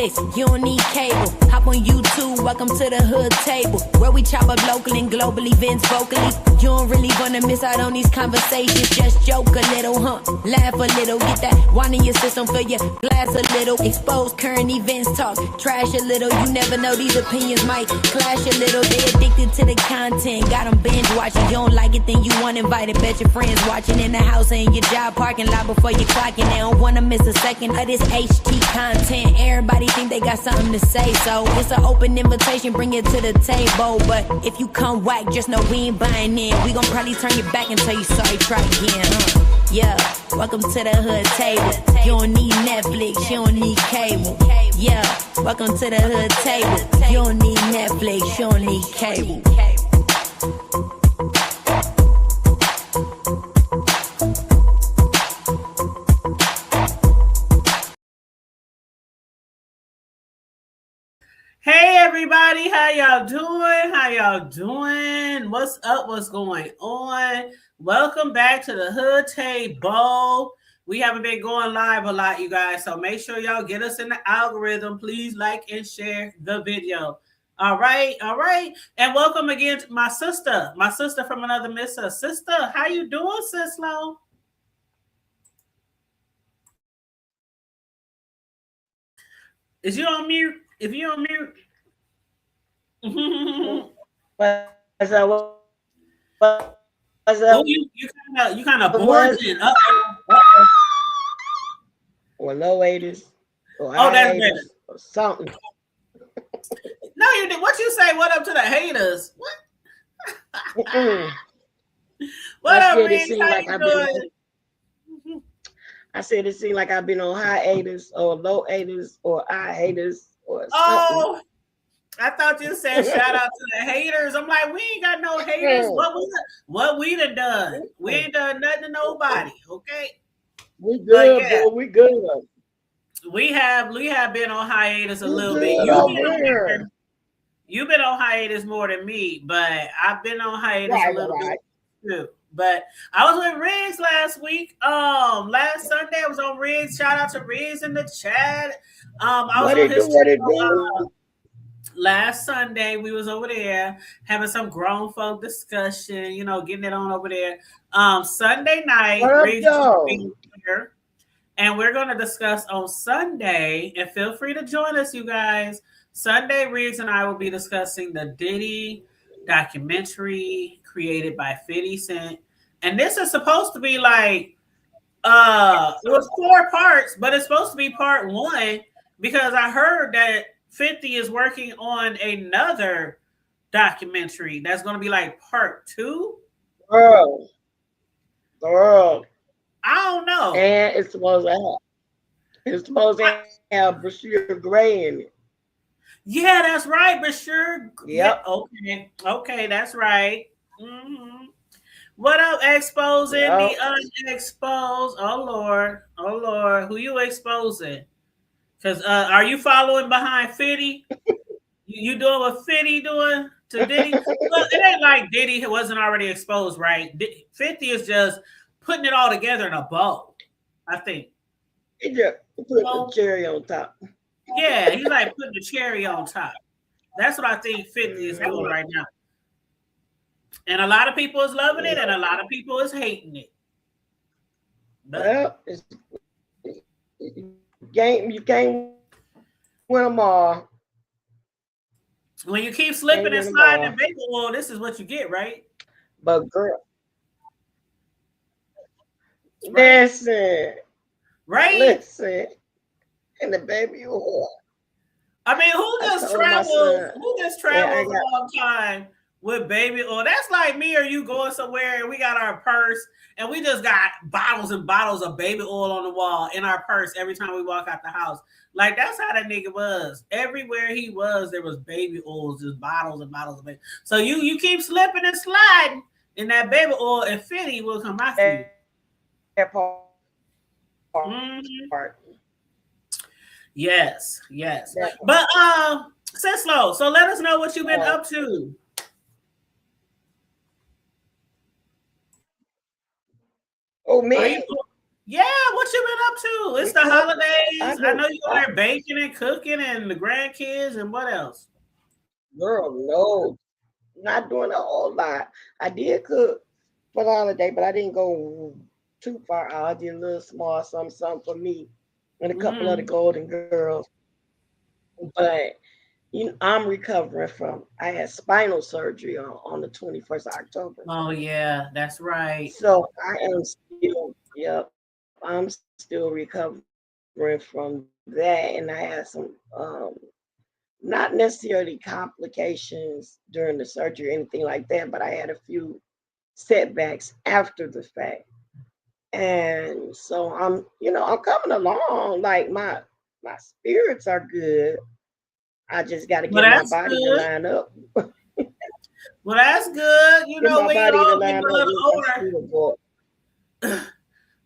Netflix, you don't need cable. Hop on YouTube, welcome to the hood table, where we chop up local and global events vocally. You don't really wanna miss out on these conversations. Just joke a little, laugh a little, get that wine in your system, fill your glass a little. Expose current events, talk trash a little. You never know, these opinions might clash a little. They addicted to the content, got them binge watching. You don't like it, then you want invited. Bet your friends watching in the house or in your job parking lot before you clocking. They don't wanna miss a second of this HT content. Everybody think they got something to say, so it's an open invitation, bring it to the table. But if you come whack, just know we ain't buying in. We gon' probably turn your back and tell you sorry, try again, Yeah, welcome to the hood table. You don't need Netflix, you don't need cable. Yeah, welcome to the hood table. You don't need Netflix, you don't need cable. Hey everybody, how y'all doing? How y'all doing? What's up? What's going on? Welcome back to the Hood Table. We haven't been going live a lot, you guys, so make sure y'all get us in the algorithm. Please like and share the video. All right. And welcome again to my sister from another mister. Sister, how you doing, sis Lo? Is you on mute? If you're on mute, what's up? Oh, you kind of bored it. Or low haters. Oh, that's better. Or something. No, you did. What you say? What up to the haters? What? What up, Reed? How you doing? I said it seemed like I've been on high haters or low haters or I haters or something. Oh, I thought you said shout out to the haters. I'm like, we ain't got no haters. What we done done? We ain't done nothing to nobody. Okay. We good, boy. We good. We have been on hiatus a little bit. You've been on hiatus more than me, but I've been on hiatus a little bit too. But I was with Riggs last week. Last Sunday I was on Riggs. Shout out to Riggs in the chat. Last Sunday we was over there having some grown folk discussion, getting it on over there. Sunday night, Riggs will be here, and we're going to discuss on Sunday. And feel free to join us, you guys. Sunday, Riggs and I will be discussing the Diddy documentary created by 50 Cent. And this is supposed to be like, it was 4 parts, but it's supposed to be part 1 because I heard that 50 is working on another documentary that's going to be like part 2. Girl. I don't know. And it's supposed to have Bashir Gray in it. Yeah, that's right, Bashir. Yep. Okay, that's right. Mm-hmm. What up, exposing the unexposed? Oh Lord, who you exposing? Because are you following behind 50? You doing what 50 doing to Diddy? Well, it ain't like Diddy wasn't already exposed, right? 50 is just putting it all together in a bow, I think. He just put the cherry on top. Yeah, he's like putting the cherry on top. That's what I think 50 is doing right now. And a lot of people is loving it, and a lot of people is hating it. Well, you can't win them all. When you keep slipping and sliding in baby oil, this is what you get, right? But girl, listen, and the baby oil. I mean, who just travels a long time with baby oil? That's like me or you going somewhere and we got our purse and we just got bottles and bottles of baby oil on the wall in our purse every time we walk out the house. Like, that's how that nigga was. Everywhere he was, there was baby oils, just bottles and bottles of baby. So you keep slipping and sliding in that baby oil, and 50 will come after you. That part. Yes. But Sislo, so let us know what you've been up to. Oh, me? Yeah, what you been up to? It's the holidays. I know you're there baking and cooking and the grandkids and what else? Girl, no, not doing a whole lot. I did cook for the holiday, but I didn't go too far out. I did a little small something for me and a couple of the Golden Girls. But I'm recovering from. I had spinal surgery on the 21st of October. Oh yeah, that's right. So I am still, yep, I'm still recovering from that, and I had some not necessarily complications during the surgery or anything like that, but I had a few setbacks after the fact. And so I'm coming along. Like my spirits are good. I just got to Well, get my that's body to good. line up. Well, that's good. You Get know, my we body to all line getting a up little with my older. spirit.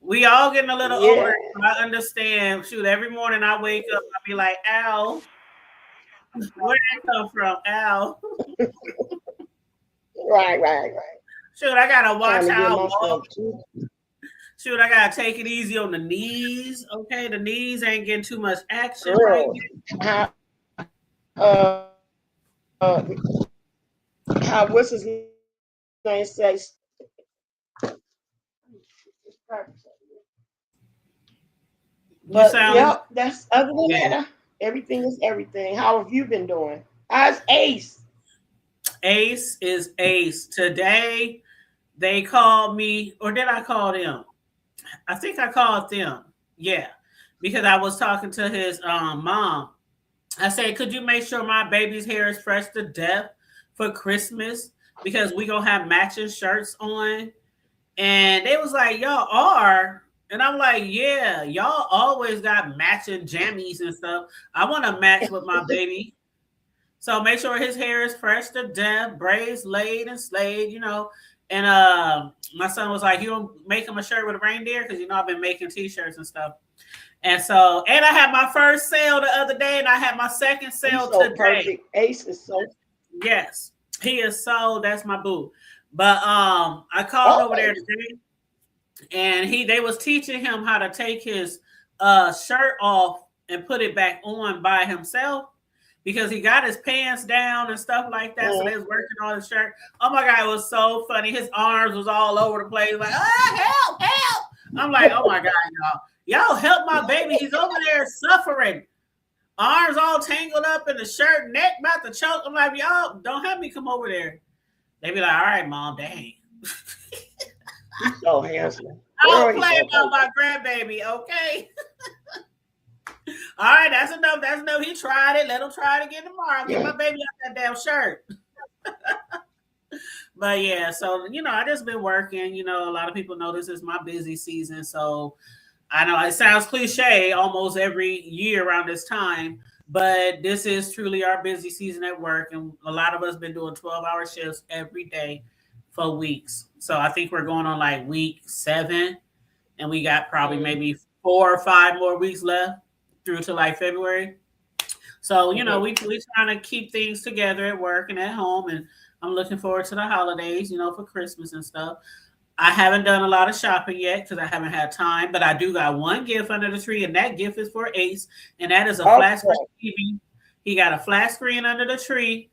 We all getting a little Yeah. older. I understand. Shoot, every morning I wake up, I be like, "Ow, where did that come from? Ow." Right. Shoot, I gotta watch Trying to get how I myself walk. too. Shoot, I gotta take it easy on the knees. Okay, the knees ain't getting too much action right Girl, how how what's his name says? now. You But sound yep, that's other than that. Everything is everything. How have you been doing? How's Ace? Ace is Ace. Today they called me, or did I call them? I think I called them. Yeah, because I was talking to his mom. I said, could you make sure my baby's hair is fresh to death for Christmas? Because we gonna have matching shirts on. And they was like, y'all are. And I'm like, yeah, y'all always got matching jammies and stuff. I want to match with my baby. So make sure his hair is fresh to death, braids laid and slayed, And my son was like, you don't make him a shirt with a reindeer? Because I've been making t-shirts and stuff. And so, and I had my first sale the other day, and I had my second sale so today. Perfect. Ace is so. Yes, he is so. That's my boo. But I called over there today, and they was teaching him how to take his shirt off and put it back on by himself because he got his pants down and stuff like that. So they was working on his shirt. Oh my God, it was so funny. His arms was all over the place, like, help. I'm like, oh my God, y'all help my baby. He's over there suffering. Arms all tangled up in the shirt, neck about to choke. I'm like, y'all don't have me come over there. They be like, all right, mom, dang. He's so handsome. I don't play about my grandbaby, okay? All right, that's enough. That's enough. He tried it. Let him try it again tomorrow. Get my baby out that damn shirt. But yeah, so I just been working. A lot of people know this is my busy season. So I know it sounds cliche almost every year around this time, but this is truly our busy season at work. And a lot of us been doing 12-hour shifts every day for weeks. So I think we're going on like week 7, and we got probably maybe 4 or 5 more weeks left through to like February. So, we trying to keep things together at work and at home. And I'm looking forward to the holidays, for Christmas and stuff. I haven't done a lot of shopping yet because I haven't had time, but I do got one gift under the tree, and that gift is for Ace, and that is a flat screen TV. He got a flat screen under the tree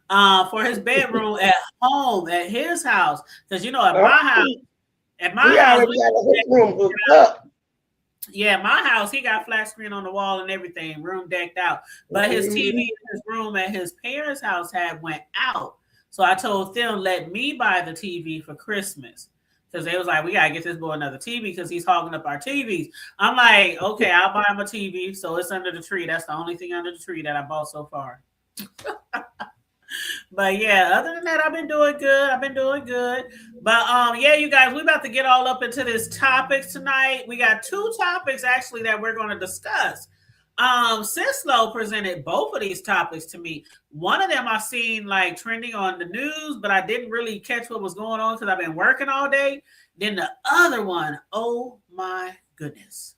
for his bedroom at home at his house. Because at my house, yeah, my house, he got flat screen on the wall and everything, room decked out. But his TV in his room at his parents' house had went out. So I told them, let me buy the TV for Christmas. Because they was like, we got to get this boy another TV because he's hogging up our TVs. I'm like, okay, I'll buy him a TV. So it's under the tree. That's the only thing under the tree that I bought so far. But yeah, other than that, I've been doing good. But yeah, you guys, we about to get all up into this topics tonight. We got 2 topics actually that we're going to discuss. Sislo presented both of these topics to me. One of them I seen like trending on the news, but I didn't really catch what was going on because I've been working all day. Then the other one, oh my goodness.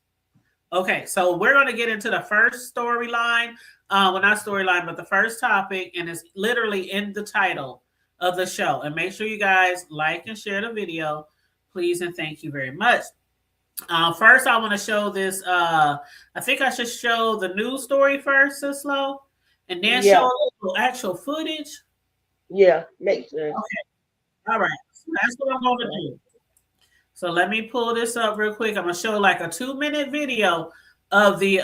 Okay, so we're going to get into the first storyline. Well, not storyline, but the first topic, and it's literally in the title of the show. And make sure you guys like and share the video, please, and thank you very much. First, I want to show this. I think I should show the news story first, Slow, and then show a little actual footage. Yeah, makes sense. Okay. All right. So that's what I'm going to do. So let me pull this up real quick. I'm going to show like a 2-minute video of the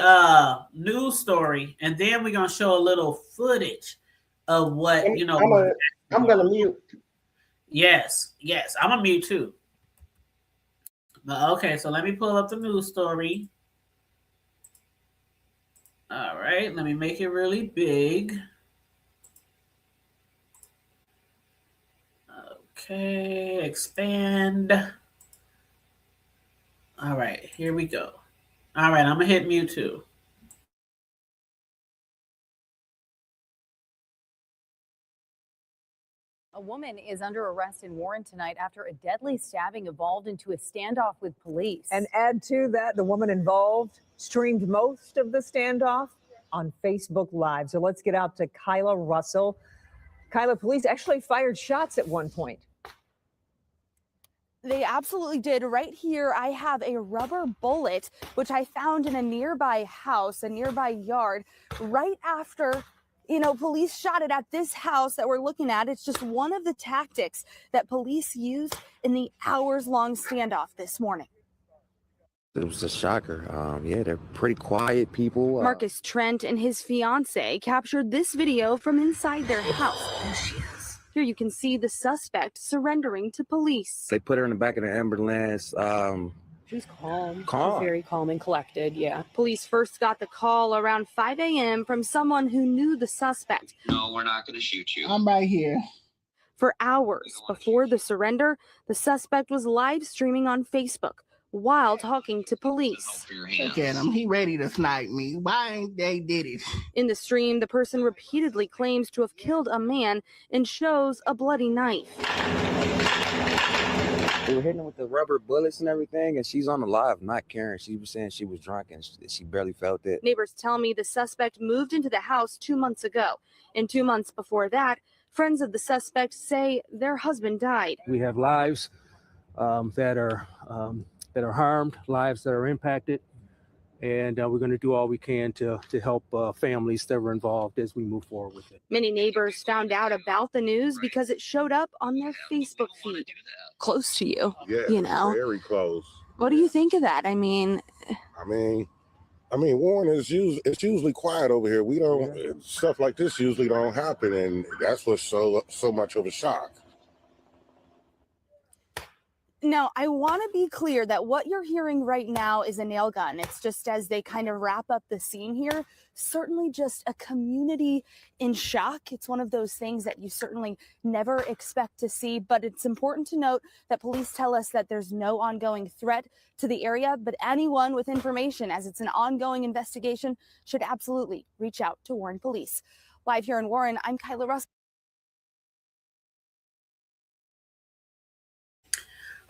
news story, and then we're going to show a little footage of what, I'm going to mute. Yes. I'm going to mute too. Okay, so let me pull up the news story. All right, let me make it really big. Okay, expand. All right, here we go. All right, I'm going to hit mute too. A woman is under arrest in Warren tonight after a deadly stabbing evolved into a standoff with police. And add to that, the woman involved streamed most of the standoff on Facebook Live. So let's get out to Kyla Russell. Kyla, police actually fired shots at one point. They absolutely did. Right here, I have a rubber bullet, which I found in a nearby house, a nearby yard, right after police shot it at this house that we're looking at. It's just one of the tactics that police used in the hours-long standoff this morning. It was a shocker. Yeah, they're pretty quiet people. Marcus Trent and his fiance captured this video from inside their house. There she is. Here you can see the suspect surrendering to police. They put her in the back of the ambulance. She's calm. Calm. She's very calm and collected, yeah. Police first got the call around 5 a.m. from someone who knew the suspect. No, we're not going to shoot you. I'm right here. For hours before the surrender, the suspect was live streaming on Facebook while talking to police. Look at him. He ready to snipe me. Why ain't they did it? In the stream, the person repeatedly claims to have killed a man and shows a bloody knife. They were hitting her with the rubber bullets and everything, and she's on the live not caring. She was saying she was drunk and she barely felt it. Neighbors tell me the suspect moved into the house 2 months ago. And 2 months before that, friends of the suspect say their husband died. We have lives that are harmed, lives that are impacted, and we're going to do all we can to help families that were involved as we move forward with it. Many neighbors found out about the news because it showed up on their Facebook feed. Close to you, very close. What do you think of that? I mean, Warren it's usually quiet over here. We don't stuff like this usually don't happen, and that's what's so much of a shock. Now, I want to be clear that what you're hearing right now is a nail gun. It's just as they kind of wrap up the scene here, certainly just a community in shock. It's one of those things that you certainly never expect to see, but it's important to note that police tell us that there's no ongoing threat to the area, but anyone with information, as it's an ongoing investigation, should absolutely reach out to Warren Police. Live here in Warren, I'm Kyla Russell.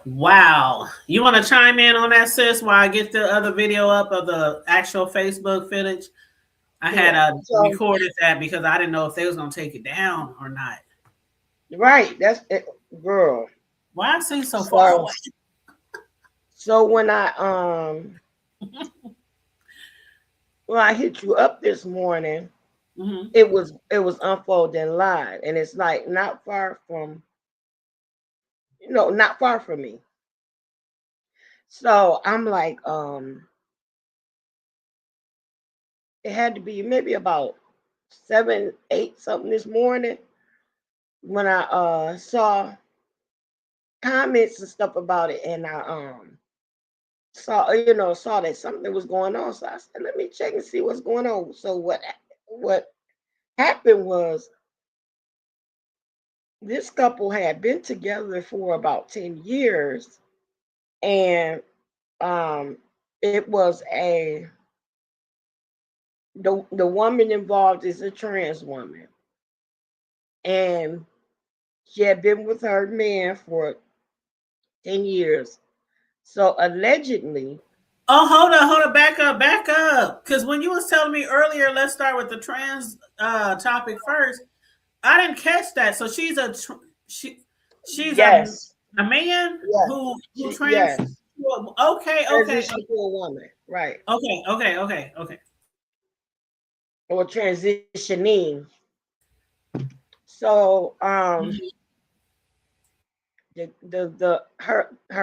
Wow. You want to chime in on that, sis, while I get the other video up of the actual Facebook footage? I had recorded that because I didn't know if they was going to take it down or not. Right. That's it, girl. Why I seem so far away? So when I hit you up this morning, it was unfolding live, and it's like not far from me. So I'm like, it had to be maybe about 7, 8 something this morning when I saw comments and stuff about it, and I saw that something was going on. So I said, let me check and see what's going on. So what happened was, this couple had been together for about 10 years, and it was the woman involved is a trans woman, and she had been with her man for 10 years. So allegedly, hold on, back up. Because when you was telling me earlier, let's start with the trans topic first. I didn't catch that. So she's a yes. a man who trans. Yes. Okay. Transition to a woman, right? Okay. Or transitioning. So, her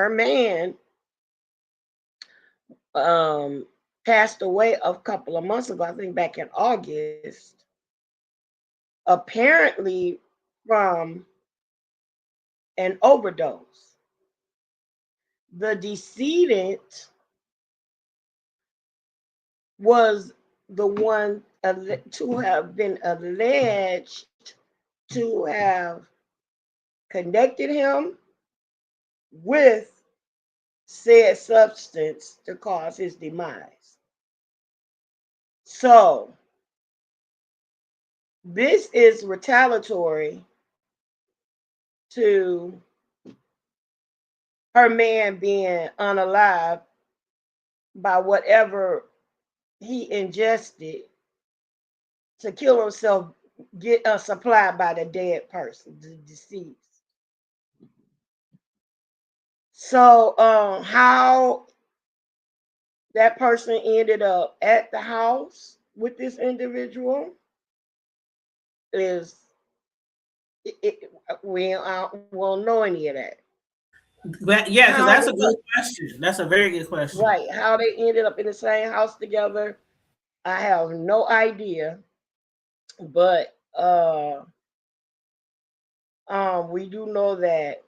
man passed away a couple of months ago, I think back in August, apparently from an overdose. The decedent was the one to have been alleged to have connected him with said substance to cause his demise. So, this is retaliatory to her man being unalive by whatever he ingested to kill himself, get supplied by the dead person, the deceased. So, how that person ended up at the house with this individual is we won't know any of that. But yeah, because that's a good question. That's a very good question. Right. How they ended up in the same house together, I have no idea. But we do know that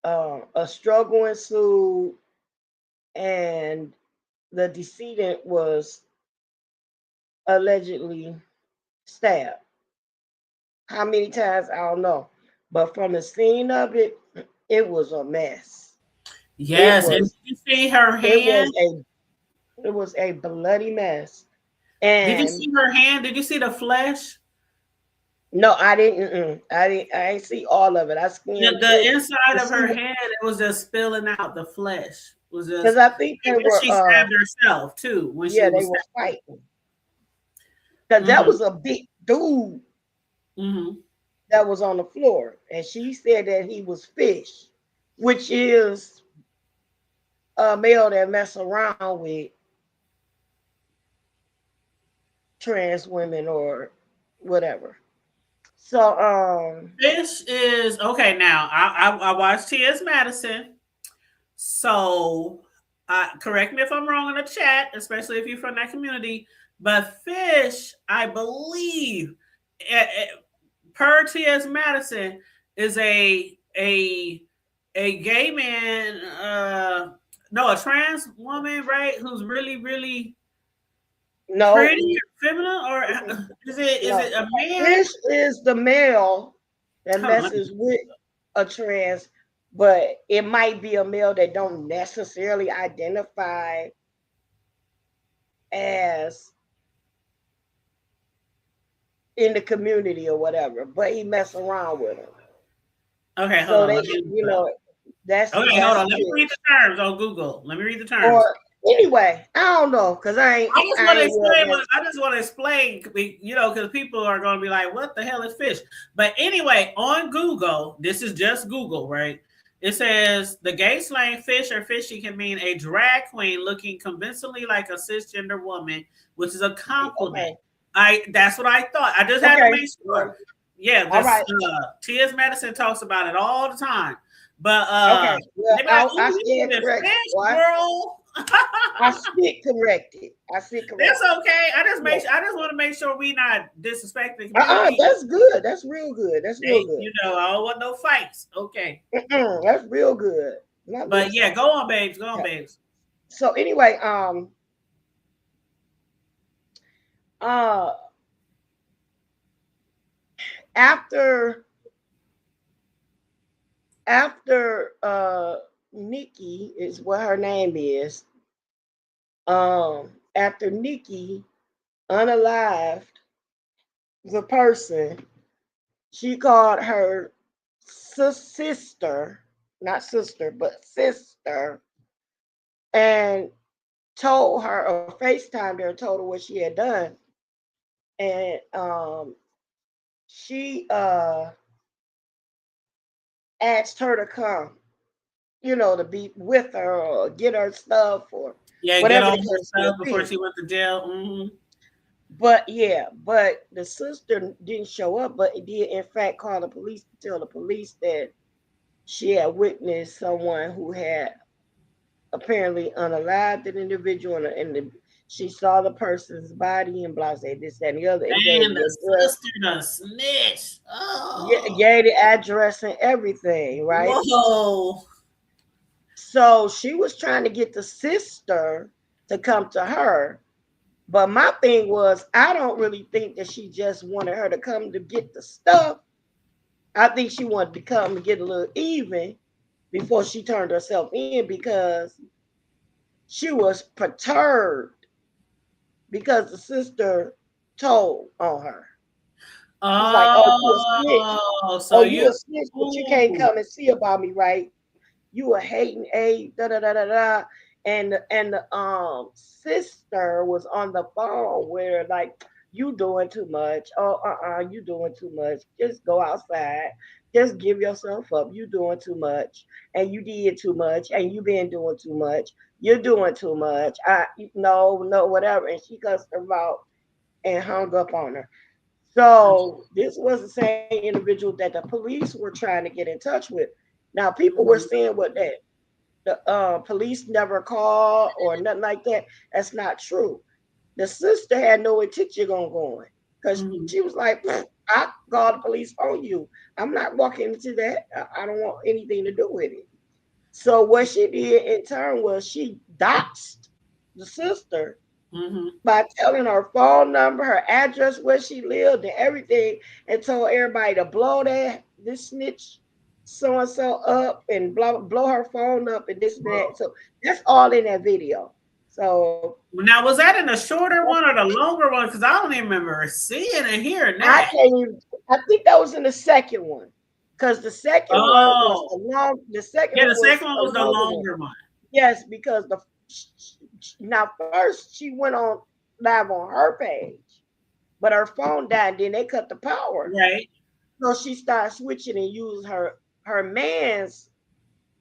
a struggle ensued and the decedent was allegedly stabbed. How many times, I don't know. But from the scene of it, it was a mess. Yes, and did you see her hand? It was a bloody mess. Did you see her hand? Did you see the flesh? No, I didn't. I didn't see all of it. I skimmed the inside of her hand. It was just spilling out. The flesh was just because I think they were. She stabbed herself too when she was they were fighting. Because that was a big dude that was on the floor, and she said that he was Fish, which is a male that mess around with trans women or whatever. So Fish is okay. Now I watched T.S. Madison. So correct me if I'm wrong in the chat, especially if you're from that community. But Fish, I believe, per T.S. Madison, is a gay man. No, a trans woman, right? Who's really, really pretty or feminine, or is it a man? Fish is the male that messes with a trans, but it might be a male that don't necessarily identify as in the community or whatever, but he mess around with them. Okay, so hold on. That's hold on. Let me read the terms on Google. Let me read the terms. Or anyway, I don't know because I just want to explain. I just want to explain, because people are going to be like, "What the hell is Fish?" But anyway, on Google, this is just Google, right? It says the gay slang fish or fishy can mean a drag queen looking convincingly like a cisgender woman, which is a compliment. That's what I thought. I just had to make sure. Yeah, this T.S. Madison talks about it all the time. But I stand corrected. Girl. I speak corrected. That's okay. I just want to make sure we not disrespecting. That's good. That's real good. That's real good. I don't want no fights. Okay. That's real good. But yeah, go on, babes. Go on, babes. So anyway, after Nikki is what her name is. After Nikki unalived the person, she called her sister, not sister, but sister, and told her or FaceTimed her and told her what she had done. And she asked her to come to be with her or get her stuff or get whatever all the her case stuff may before be. she went to jail. Mm-hmm. But the sister didn't show up, but it did in fact call the police to tell the police that she had witnessed someone who had apparently unalived an individual, and she saw the person's body and blah, say this, that, and the other, and gave And the the address. sister done snitched. Yeah, gave the address and everything, right? Whoa. So she was trying to get the sister to come to her. But my thing was, I don't really think that she just wanted her to come to get the stuff. I think she wanted to come and get a little even before she turned herself in, because she was perturbed because the sister told on her. She's like, "Oh, you a snitch. So You a snitch, but you can't come and see about me, right? You a hating a da da da da da." And the sister was on the phone where like, "You doing too much. Oh, you doing too much. Just go outside. Just give yourself up. You doing too much, and you did too much, and you been doing too much. You're doing too much. No, whatever." And she cussed her out and hung up on her. So this was the same individual that the police were trying to get in touch with. Now people were saying what that the police never called or nothing like that. That's not true. The sister had no intention on going, because she was like, "I called the police on you. I'm not walking into that. I don't want anything to do with it." So what she did in turn was she doxed the sister by telling her phone number, her address, where she lived, and everything, and told everybody to blow this snitch so and so up and blow her phone up and this and that. So that's all in that video. So now, was that in the shorter one or the longer one? Because I don't even remember seeing and hearing I that. can't even. I think that was in the second one, because the second one was the long. The second one the was second one a was the longer one. Yes, because now first she went on live on her page, but her phone died. Then they cut the power. Right. So she started switching and used her man's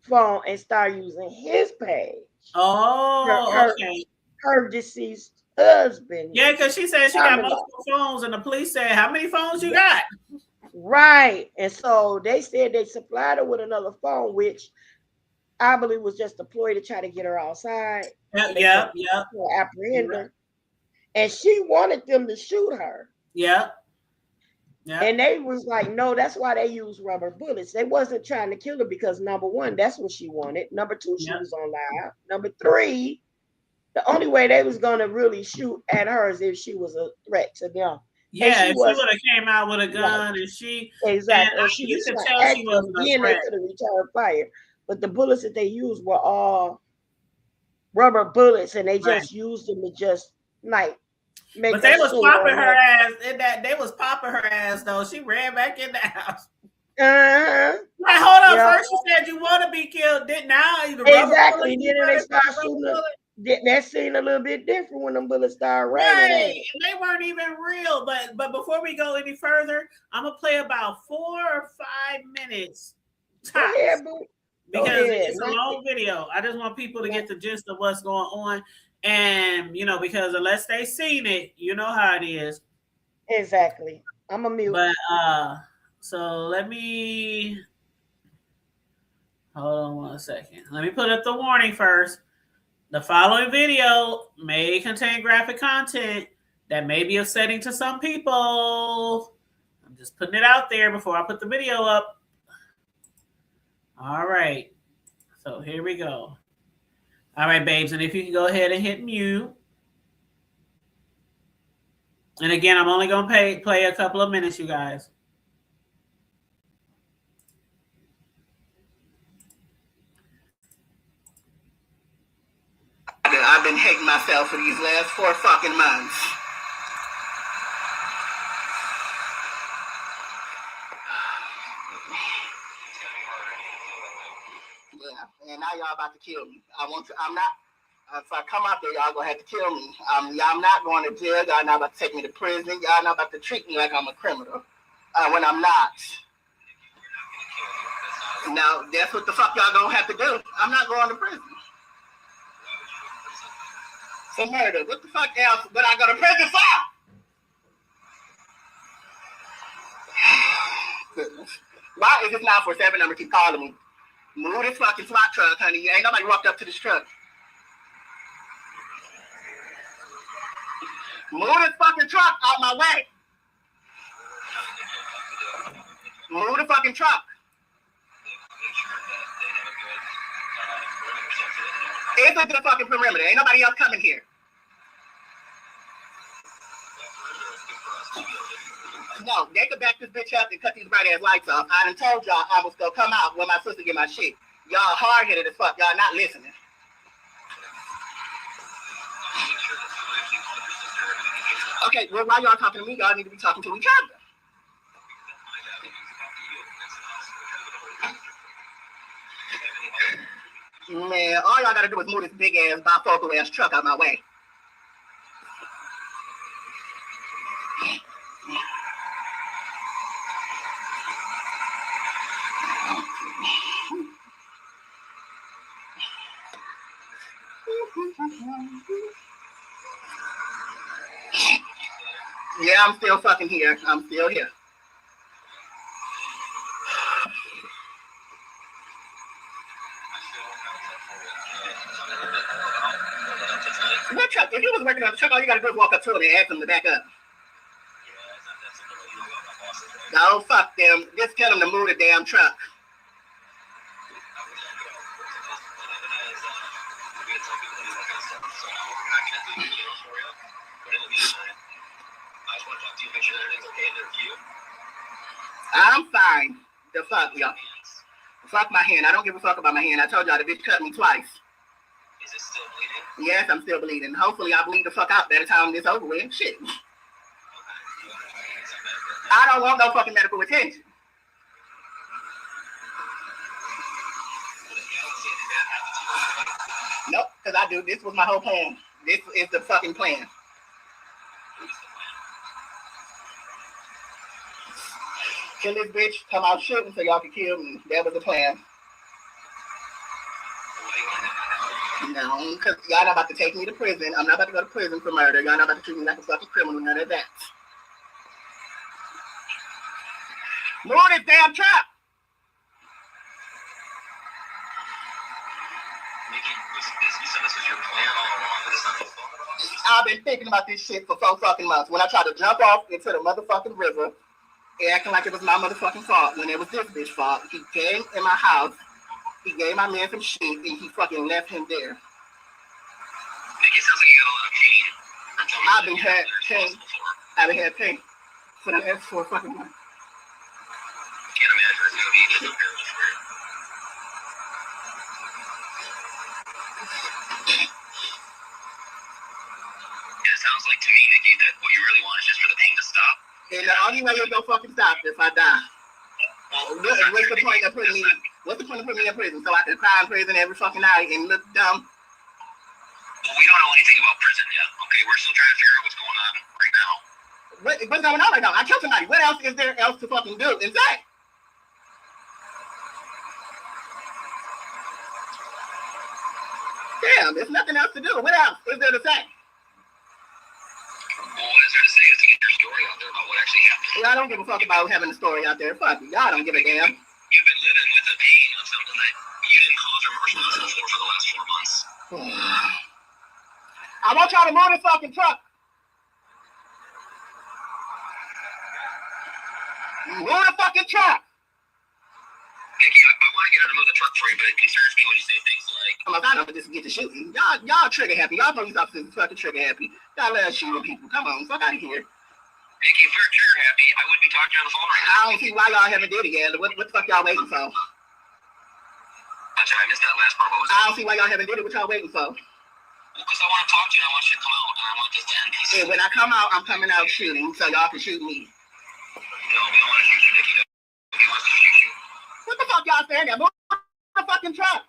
phone and started using his page. Okay. Her deceased husband. Yeah, because she said she got multiple phones, and the police said, "How many phones you got?" Right. And so they said they supplied her with another phone, which I believe was just a ploy to try to get her outside. Yep. Apprehend her. And she wanted them to shoot her. Yep. And they was like, no, that's why they use rubber bullets. They wasn't trying to kill her because, number one, that's what she wanted. Number two, she was on live. Number three, the only way they was going to really shoot at her is if she was a threat to them. Yeah, if she would have came out with a gun and she exactly, and you could tell she wasn't a then threat. they could have returned fire. But the bullets that they used were all rubber bullets, and they just used them to just like make. But they was popping her ass in that. They was popping her ass though. She ran back in the house. Like, hold on. First you said you want to be killed. Now the exactly. Then they start shooting. That seemed a little bit different when them bullets started raining. Right. And they weren't even real. But before we go any further, I'm gonna play about 4 or 5 minutes tops. Because it's a long video. I just want people to get the gist of what's going on. And because unless they seen it, you know how it is. Exactly. I'm a mute. But so let me hold on 1 second. Let me put up the warning first. The following video may contain graphic content that may be upsetting to some people. I'm just putting it out there before I put the video up. All right. So here we go. All right, babes. And if you can go ahead and hit mute. And again, I'm only going to play a couple of minutes, you guys. I've been hating myself for these last 4 fucking months. Yeah, and now y'all about to kill me. I'm not. If I come out there, y'all gonna have to kill me. Y'all not going to jail. Y'all not about to take me to prison. Y'all not about to treat me like I'm a criminal when I'm not. No, that's what the fuck y'all gonna have to do. I'm not going to prison. For murder. What the fuck else would I go to prison for? Why is this 947 number keep calling me? Move this fucking SWAT truck, honey. Ain't nobody walked up to this truck. Move this fucking truck out my way. Move the fucking truck. It's into the fucking perimeter. Ain't nobody else coming here. No, they could back this bitch up and cut these bright ass lights off. I done told y'all I was gonna come out when my sister get my shit. Y'all hard-headed as fuck. Y'all not listening. Okay, well, while y'all talking to me, y'all need to be talking to each other. Man, all y'all gotta do is move this big ass bifocal ass truck out my way. Yeah, I'm still fucking here. I'm still here. What truck? If you was working on the truck, all you gotta do is walk up to it and ask them to back up. No, fuck them. Just tell them to move the damn truck. I'm fine. The fuck, y'all. Fuck my hand. I don't give a fuck about my hand. I told y'all the bitch cut me twice. Is it still bleeding? Yes, I'm still bleeding. Hopefully I bleed the fuck out by the time this over with. Shit. I don't want no fucking medical attention. Nope, because I do. This was my whole plan. This is the fucking plan. Kill this bitch, come out shooting so y'all can kill me. That was the plan. No, because y'all not about to take me to prison. I'm not about to go to prison for murder. Y'all not about to treat me like a fucking criminal. None of that. Move this damn truck! I've been thinking about this shit for 4 fucking months. When I tried to jump off into the motherfucking river, acting like it was my motherfucking fault, when it was this bitch fault. He came in my house, he gave my man some shit, and he fucking left him there. Nick, it sounds like you got a lot of pain. I've been had pain. I've been had pain for the last 4 fucking months. Can't imagine it's gonna be just terrible for you. Yeah, it sounds like to me, Nikki, that what you really want is just for the pain to stop. And the only way you'll go fucking stop is if I die. Well, what's the point of putting me? What's the point of putting me in prison so I can cry in prison every fucking night and look dumb? Well, we don't know anything about prison yet. Okay, we're still trying to figure out what's going on right now. What's going on right now? I killed somebody. What else is there else to fucking do and say? Damn, there's nothing else to do. What else is there to say? Well, what is there to say is to get your story out there about what actually happened. Well, I don't give a fuck about having a story out there. Fuck you. Y'all don't give a damn. You've been living with the pain of something that you didn't cause remorse for the last 4 months. I want y'all to move this fucking truck. Move the fucking truck. Nikki, I want to get her to move the truck for you, but it concerns me when you say things like, "I'm not gonna just get to shooting." Y'all trigger happy. Y'all police officers fucking trigger happy. Y'all love shooting people. Come on, fuck out of here. Nikki, if you're trigger happy, I wouldn't be talking to you on the phone right now. I don't see why y'all haven't did it yet. What the fuck y'all waiting for? I'm sorry, I missed that last part. I don't see why y'all haven't did it. What y'all waiting for? Well, because I want to talk to you and I want you to come out and I want this to end peacefully. And when I come out, I'm coming out shooting so y'all can shoot me. No, we don't want to shoot you, Nikki. Nobody wants to shoot you. What the fuck y'all saying there? Move the fucking truck.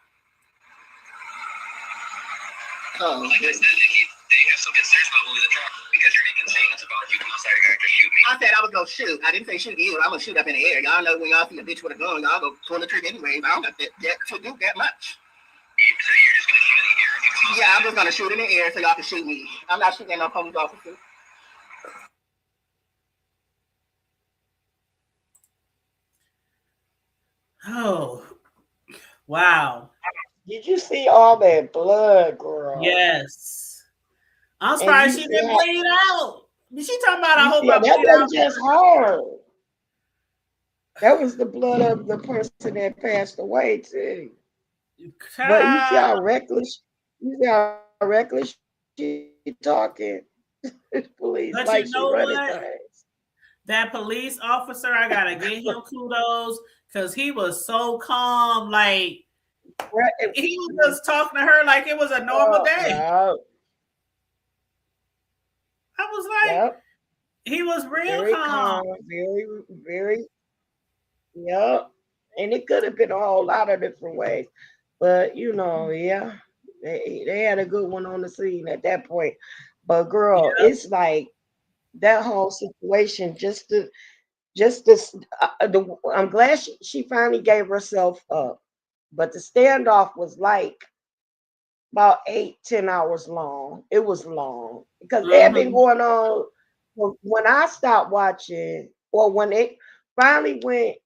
Oh, like I said, Nikki, they have some concerns about moving the truck because because you're making statements about if you come outside, you're going to shoot me. I said I was going to shoot. I didn't say shoot you. I'm going to shoot up in the air. Y'all know when y'all see a bitch with a gun, y'all go pull the trigger anyways. I don't got that to do that much. So you're just going to shoot in the air if you come outside? Yeah, I'm just going to shoot in the air so y'all can shoot me. I'm not shooting at no police officer. Oh, wow. Did you see all that blood, girl? Yes. I'm surprised she didn't bleed out. She talking about I hope I bleed out. That wasn't out. just her. That was the blood of the person that passed away too. But you see how reckless she talking. Police but like you know she running what? things. That police officer, I gotta give him kudos because he was so calm. Like he was just talking to her like it was a normal day. Yeah. I was like, he was real very calm. Very, very. Yep. And it could have been a whole lot of different ways. But you know, yeah, they had a good one on the scene at that point. But girl, it's like that whole situation. I'm glad she finally gave herself up. But the standoff was like about 8-10 hours long. It was long because it had been going on when I stopped watching, or when it finally went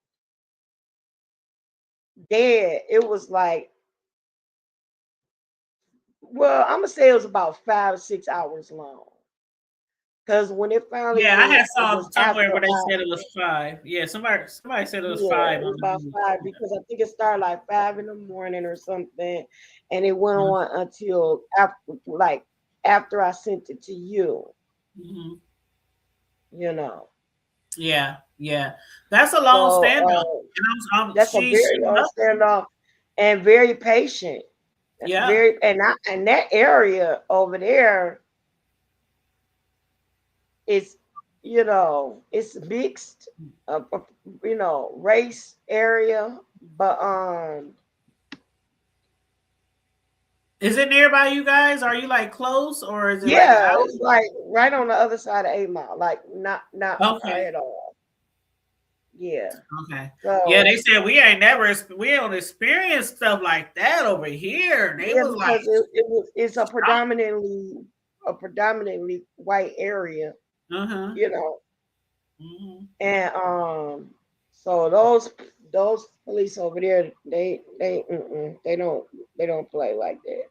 dead. It was like, well, I'm gonna say it was about 5 or 6 hours long. Because when it finally I had saw somewhere where they said it was 5. Yeah, somebody said it was 5. It was about 5 because I think it started like 5 in the morning or something, and it went on until after I sent it to you. Mm-hmm. You know. Yeah. That's a long standoff. That's a very long standoff, and very patient. Very, and that area over there is, it's mixed, race area, but is it nearby you guys? Are you like close, or is it it's like right on the other side of 8 Mile, like not at all. Yeah. Okay. So, they said we don't experience stuff like that over here. They was like it's a predominantly white area. And so those police over there, they don't play like that.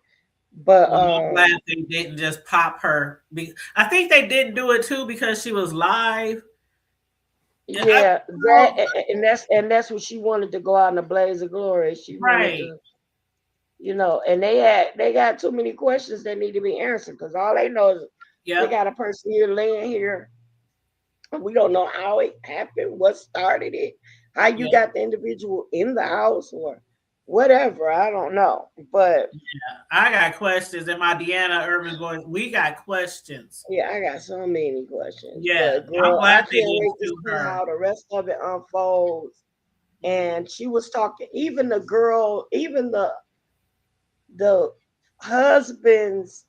But I'm glad they didn't just pop her. I think they didn't do it too because she was live. Yeah, that's what she wanted to go out in a blaze of glory. She wanted to, and they got too many questions that need to be answered because all they know is they got a person here laying here. We don't know how it happened, what started it, how you got the individual in the house or whatever. I don't know. But I got questions in my Deanna Urban voice. We got questions. Yeah, I got so many questions. Yeah, but girl, I can't wait to see how the rest of it unfolds. And she was talking, even the girl, even the husband's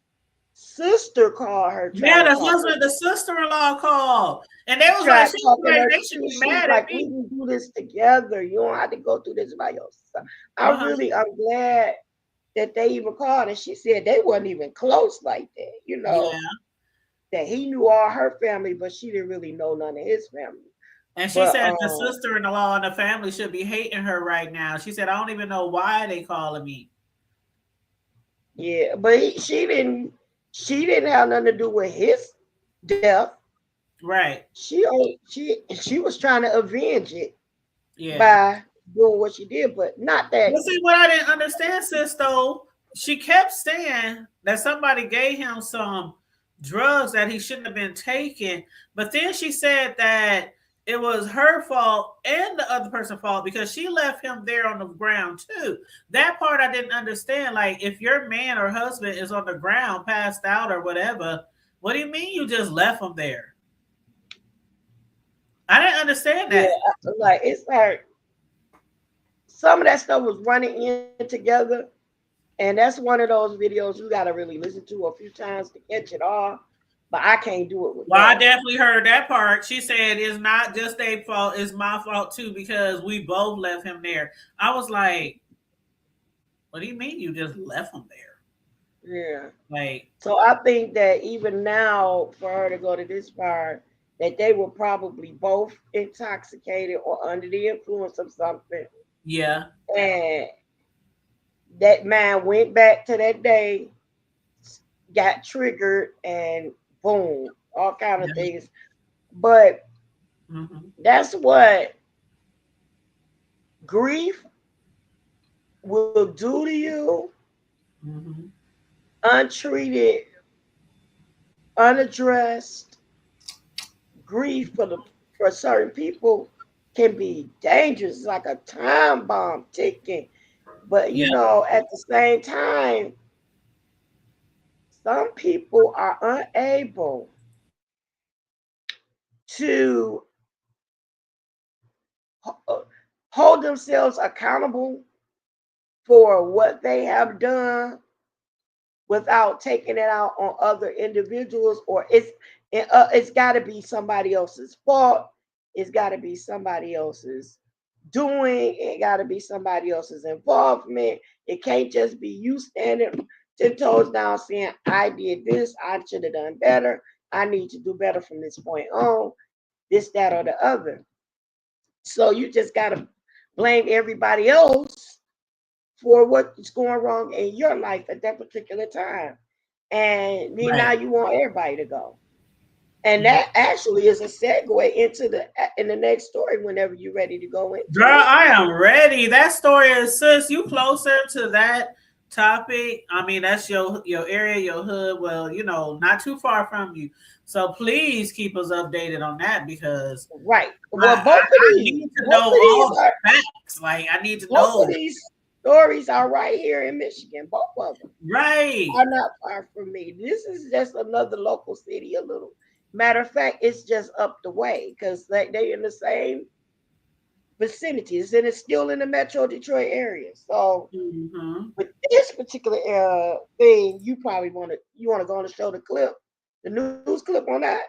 sister called her. The sister-in-law called. And they was like, they should be mad at me. We can do this together. You don't have to go through this by yourself. I'm glad that they even called. And she said they wasn't even close like that, that he knew all her family, but she didn't really know none of his family. And she said the sister-in-law and the family should be hating her right now. She said, I don't even know why they calling me. Yeah, but she didn't have nothing to do with his death. Right. She was trying to avenge it by doing what she did, but not that. Well, see, what I didn't understand, sis, though, she kept saying that somebody gave him some drugs that he shouldn't have been taking, but then she said that it was her fault and the other person's fault because she left him there on the ground too. That part I didn't understand. Like, if your man or husband is on the ground, passed out or whatever, what do you mean you just left him there? I didn't understand that. Yeah, it's like some of that stuff was running in together, and that's one of those videos you got to really listen to a few times to catch it all. but I can't do it with Well, I them. definitely heard that part. She said it's not just their fault, it's my fault too, because we both left him there. I was like, what do you mean you just left him there? Yeah. Like, So I think that even now, for her to go to this part, that they were probably both intoxicated or under the influence of something. yeah. And that man went back to that day, got triggered, and boom, all kind of things. But that's what grief will do to you. Untreated, unaddressed grief for certain people can be dangerous. It's like a time bomb ticking. But you know, at the same time, some people are unable to hold themselves accountable for what they have done without taking it out on other individuals, or it's got to be somebody else's fault. It's got to be somebody else's doing. It got to be somebody else's involvement. It can't just be you standing 10 toes down saying, I did this, I should have done better, I need to do better from this point on, this, that, or the other. So you just got to blame everybody else for what's going wrong in your life at that particular time. And then now you want everybody to go. And that actually is a segue into the next story whenever you're ready to go into Girl, I am ready. That story is, sis, you closer to that topic. I mean, that's your area, your hood. Well, you know, not too far from you. So please keep us updated on that, because well, both of these, need to know all the facts. Like, I need to know. Both of these stories are right here in Michigan. Both of them are not far from me. This is just another local city, a little. Matter of fact, it's just up the way because they're in the same vicinity. It's still in the Metro Detroit area. So with this particular thing, you probably want to go on and show the clip, the news clip on that.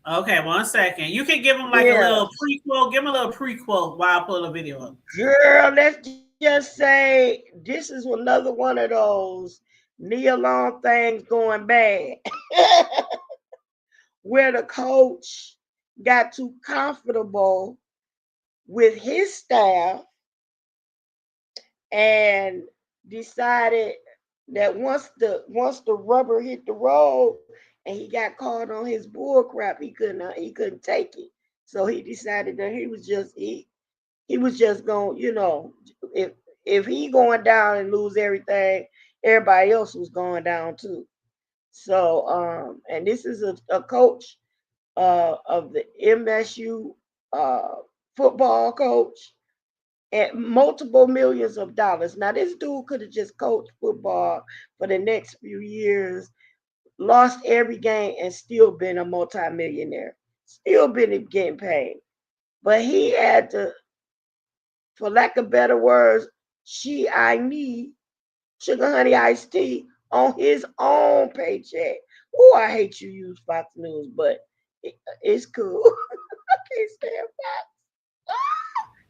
Okay, 1 second. You can give them like a little prequel. Give them a little prequel while I pull the video up. Girl, let's just say this is another one of those knee-along things going bad, where the coach got too comfortable with his staff and decided that once the rubber hit the road and he got caught on his bull crap, he couldn't take it. So he decided that he was just going, you know, if he going down and lose everything, everybody else was going down too. So and this is a coach of the MSU football coach at multiple millions of dollars. Now this dude could have just coached football for the next few years, lost every game, and still been a multimillionaire, still been getting paid. But he had to, for lack of better words, I need sugar honey iced tea on his own paycheck. Oh, I hate you use Fox News, but it's cool. I can't stand Fox.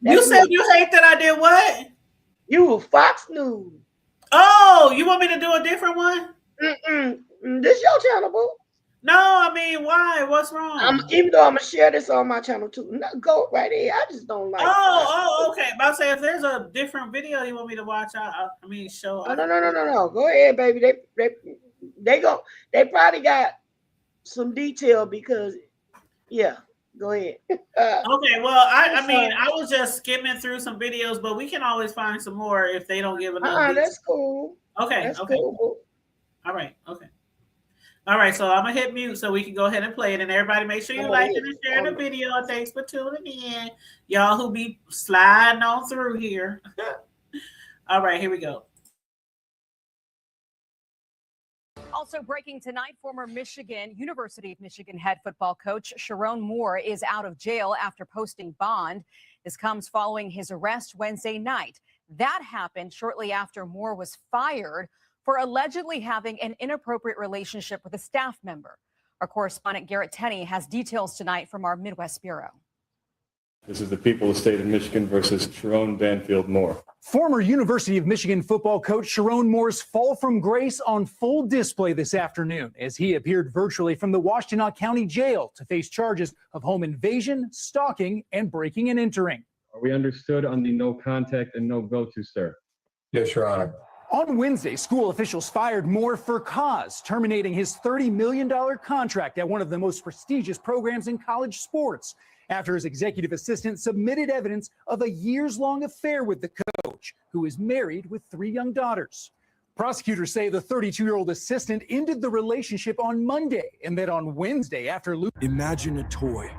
You said you hate that I did what? You Fox News. Oh, you want me to do a different one? This your channel, boo. No, I mean, why? What's wrong? Even though I'm gonna share this on my channel too. No, go right ahead. I just don't like. Okay. But I'll say if there's a different video you want me to watch, show. No. Go ahead, baby. They probably got some detail because, yeah. Go ahead. Okay. Well, I was just skimming through some videos, but we can always find some more if they don't give enough. That's cool. Okay. That's okay. Cool. All right. Okay. All right, so I'm gonna hit mute so we can go ahead and play it, and everybody make sure you like it and share the video. Thanks for tuning in, y'all who be sliding on through here. All right, here we go. Also breaking tonight, former University of Michigan head football coach Sharon Moore is out of jail after posting bond. This comes following his arrest Wednesday night. That happened shortly after Moore was fired for allegedly having an inappropriate relationship with a staff member. Our correspondent Garrett Tenney has details tonight from our Midwest Bureau. This is the people of the state of Michigan versus Sharon Banfield Moore. Former University of Michigan football coach Sharon Moore's fall from grace on full display this afternoon as he appeared virtually from the Washtenaw County Jail to face charges of home invasion, stalking, and breaking and entering. Are we understood on the no contact and no go-to, sir? Yes, Your Honor. On Wednesday, school officials fired Moore for cause, terminating his $30 million contract at one of the most prestigious programs in college sports after his executive assistant submitted evidence of a years-long affair with the coach, who is married with 3 young daughters. Prosecutors say the 32-year-old assistant ended the relationship on Monday and that on Wednesday after Imagine a toy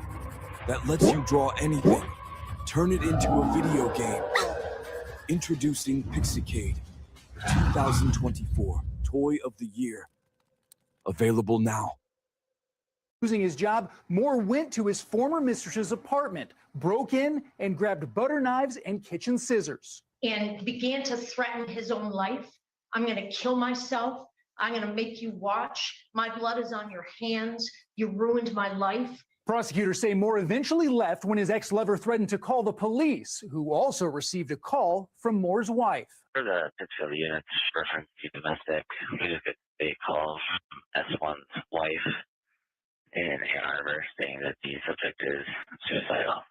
that lets you draw anything, turn it into a video game. Introducing Pixicade, 2024 Toy of the Year. Available now. Losing his job, Moore went to his former mistress's apartment, broke in, and grabbed butter knives and kitchen scissors. And began to threaten his own life. I'm going to kill myself. I'm going to make you watch. My blood is on your hands. You ruined my life. Prosecutors say Moore eventually left when his ex-lover threatened to call the police, who also received a call from Moore's wife. For the Pittsfield units, reference to domestic, we just get a call from S1's wife in Ann Arbor saying that the subject is suicidal,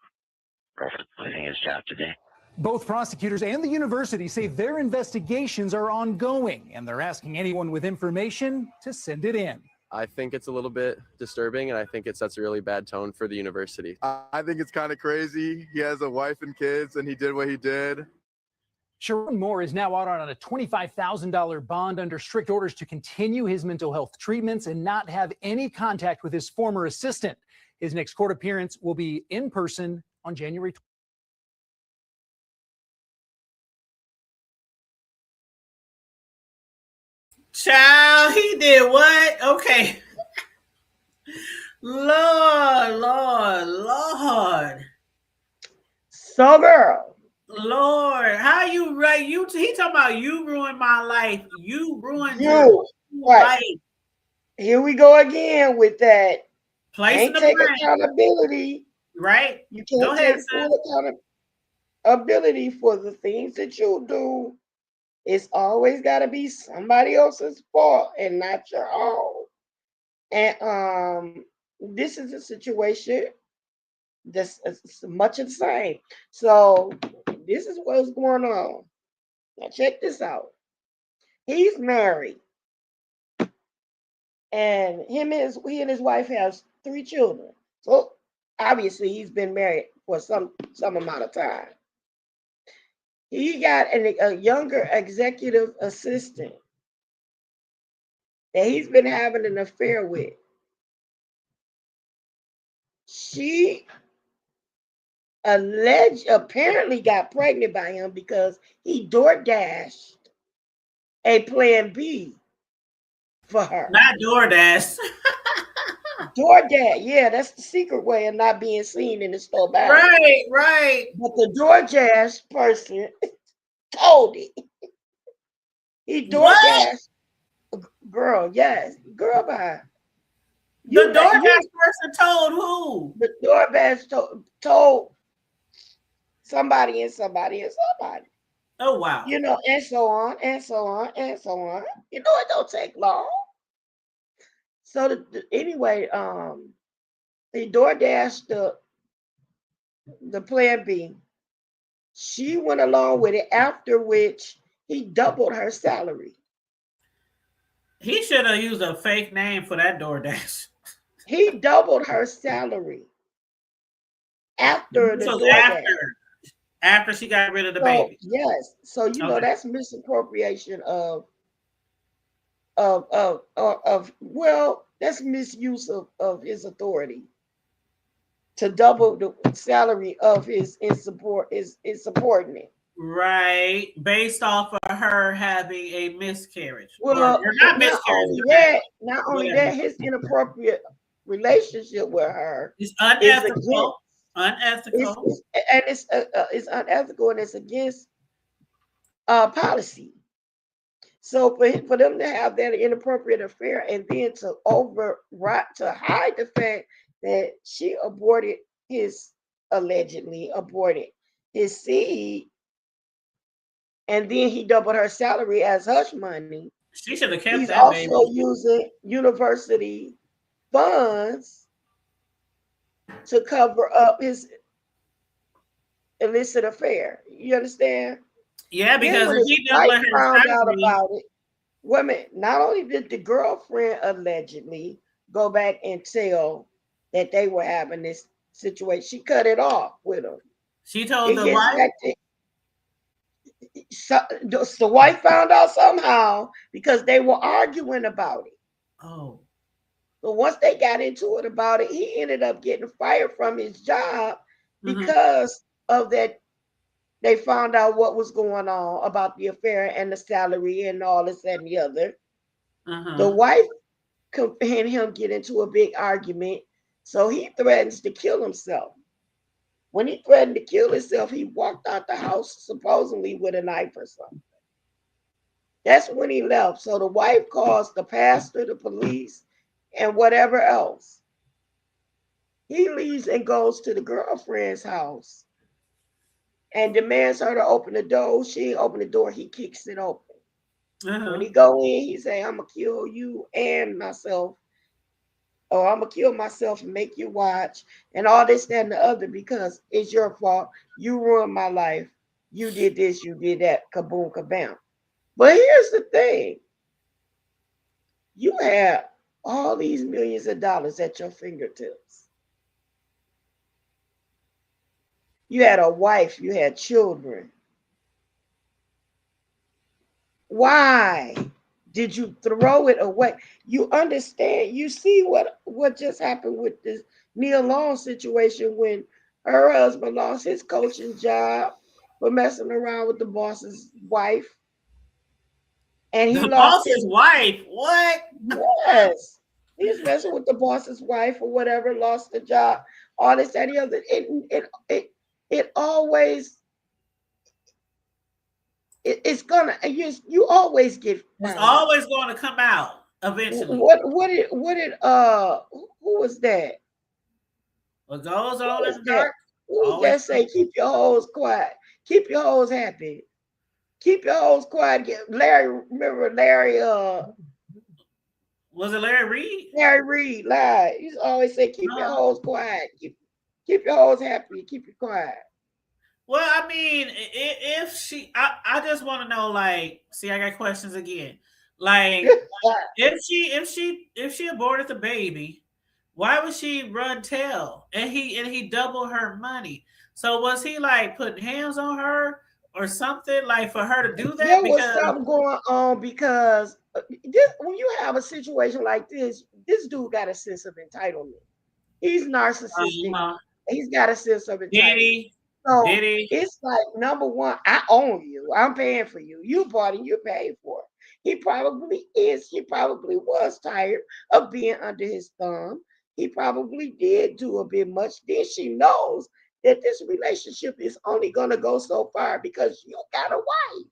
reference losing his job today. Both prosecutors and the university say their investigations are ongoing, and they're asking anyone with information to send it in. I think it's a little bit disturbing, and I think it sets a really bad tone for the university. I think it's kind of crazy. He has a wife and kids, and he did what he did. Sharon Moore is now out on a $25,000 bond under strict orders to continue his mental health treatments and not have any contact with his former assistant. His next court appearance will be in person on January 20th. Child, he did what? Okay. Lord. So, girl. Lord, how you right? He talking about you ruined my life. You ruined You. your life. Here we go again with that. Placing Can't take accountability. Right. You can't Go ahead, take full accountability for the things that you do. It's always got to be somebody else's fault and not your own. And this is a situation that's much the same. So this is what's going on. Now check this out. He's married, and he and his wife have 3 children. So obviously he's been married for some amount of time. He got a younger executive assistant that he's been having an affair with. She apparently got pregnant by him because he DoorDashed a Plan B for her. Not DoorDash. DoorDash, yeah, that's the secret way of not being seen in the store. Right. But the DoorDash person told it. He DoorDashed. Girl, yes. Girl, bye. The DoorDash person told who? The DoorDash told somebody and somebody and somebody. Oh, wow. You know, and so on, and so on, and so on. You know, it don't take long. So anyway, they DoorDashed the Plan B. She went along with it, after which he doubled her salary. He should have used a fake name for that DoorDash. He doubled her salary after the DoorDash. After she got rid of the baby. Yes. So you know that's misappropriation of that's misuse of his authority to double the salary of his subordinate. Right, based off of her having a miscarriage. Well, or not miscarriage. Not only that, his inappropriate relationship with her is unethical. It's unethical, and it's against policy. So for them to have that inappropriate affair and then to hide the fact that she allegedly aborted his seed, and then he doubled her salary as hush money. She should have kept He's that also baby. using university funds to cover up his illicit affair. You understand? Yeah, because when if his he wife doubling her found out salary, about it, women, not only did the girlfriend allegedly go back and tell that they were having this situation, she cut it off with him. she told It the gets wife. back to the wife found out somehow because they were arguing about it. Oh. But once they got into it about it, he ended up getting fired from his job because of that. They found out what was going on about the affair and the salary and all this and the other. The wife and him get into a big argument, so he threatens to kill himself. When he threatened to kill himself, he walked out the house supposedly with a knife or something. That's when he left. So the wife calls the pastor, the police, and whatever else. He leaves and goes to the girlfriend's house and demands her to open the door. She ain't open the door. He kicks it open. When he go in, he say, "I'm gonna kill you and myself, or I'm gonna kill myself and make you watch," and all this, that, and the other, because it's your fault. You ruined my life. You did this, you did that, kaboom, kabam. But here's the thing. You have all these millions of dollars at your fingertips. You had a wife, you had children. Why did you throw it away? You understand, you see what just happened with this Nia Long situation when her husband lost his coaching job for messing around with the boss's wife. And he lost his wife. What? Yes. He was messing with the boss's wife or whatever, lost the job, all this, that, the other. It always it's gonna you always get It's always going to come out eventually. What did who was that? What goes on in the dark? Who just say keep your hoes quiet, keep your hoes happy, keep your hoes quiet? Larry, remember Larry? Was it Larry Reed? Larry Reed lied. He always say keep your hoes quiet, keep your hoes happy, keep it quiet. Well, I mean, if she, I just want to know, like, see, I got questions again. Like, if she aborted the baby, why would she run tail? And he doubled her money. So was he like putting hands on her or something, like for her to do that? There was something going on because when you have a situation like this dude got a sense of entitlement. He's narcissistic. He's got a sense of entitlement. So it's like, number one, I own you. I'm paying for you. You bought it, you paid for it. He probably was tired of being under his thumb. He probably did do a bit much. Then she knows that this relationship is only gonna go so far because you got a wife.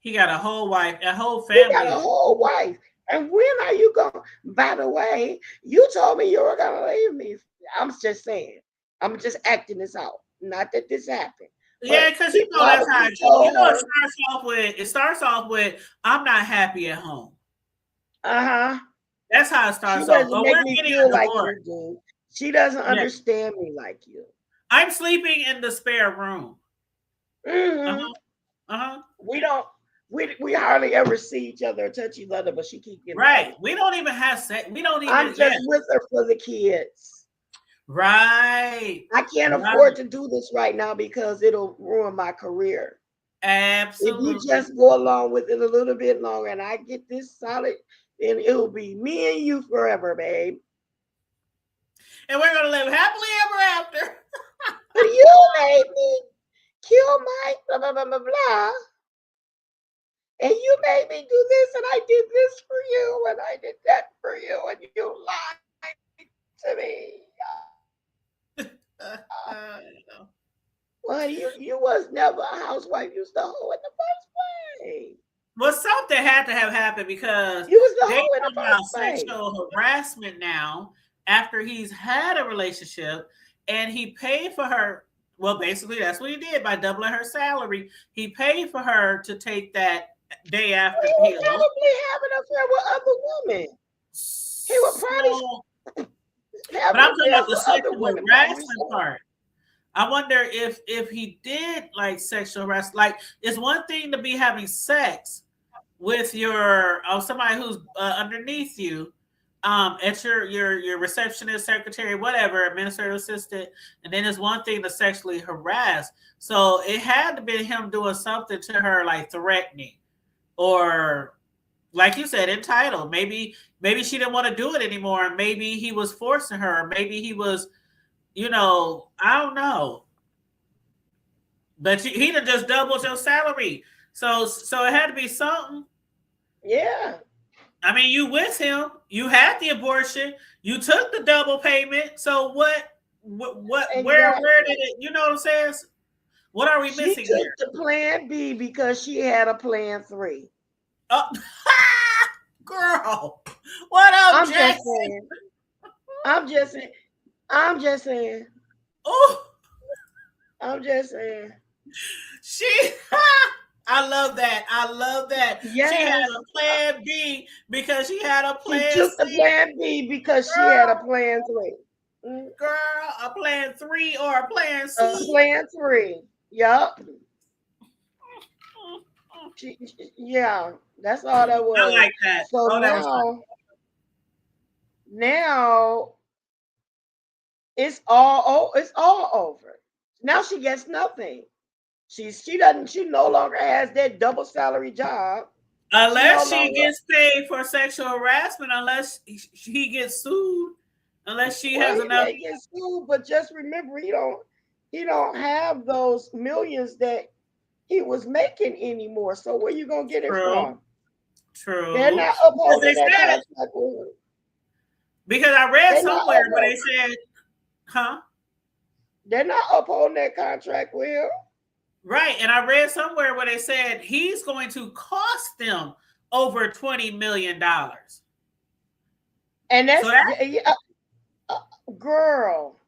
He got a whole wife, a whole family. You got a whole wife. And when are you going? By the way, you told me you were gonna leave me. I'm just saying. I'm just acting this out. Not that this happened. Yeah, because you know that's how it goes. You know, it starts off with I'm not happy at home. That's how it starts off. She doesn't make me feel like you do. She doesn't understand me like you. I'm sleeping in the spare room. We hardly ever see each other or touch each other, but she keeps getting right. We don't even have sex. We don't even. I'm just with her for the kids. Right. I can't afford to do this right now because it'll ruin my career. Absolutely. If you just go along with it a little bit longer and I get this solid, then it'll be me and you forever, babe. And we're gonna live happily ever after. But you made me kill my blah blah blah blah blah. And you made me do this, and I did this for you, and I did that for you, and you lied to me. Well, you was never a housewife. You was the hoe in the first place. Well, something it had to have happened because he was the they hoe in talk the about first place. sexual harassment now after he's had a relationship and he paid for her. Well, basically, that's what he did by doubling her salary. He paid for her to take that day after He pill. was probably having an affair with other women. He was probably But I'm talking about the with other sexual women. harassment part. I wonder if he did like sexual harassment. Like, it's one thing to be having sex with your somebody who's underneath you, at your receptionist, secretary, whatever, administrative assistant, and then it's one thing to sexually harass. So it had to be him doing something to her, like threatening, or like you said, entitled. Maybe she didn't want to do it anymore, and maybe he was forcing her, or maybe he was, I don't know. But he done just doubled your salary, so it had to be something. Yeah. I mean, you with him, you had the abortion, you took the double payment. So what Exactly. where did it, you know what I'm saying? What are we missing She took here? the plan B because she had a plan 3. Oh, girl, what up, I'm Jackson? just saying. I'm just saying. Oh, I'm just saying. I love that. I love that. Yes. She had a plan B because she had a plan She took C. the plan B because she had a plan 3. Girl, a plan 3 or a plan C? A plan 3. Yup. Yeah, that's all that was. I like that. So now it's all over. Now she gets nothing. She no longer has that double salary job. Unless she gets paid for sexual harassment, unless he gets sued, unless she has enough. He may get sued, but just remember, he don't have those millions that he was making anymore. So where you gonna get it from? True. They're not upholding that contract with him. Because I read somewhere where they said, they're not upholding that contract with him. Right, and I read somewhere where they said he's going to cost them over $20 million. And that's girl,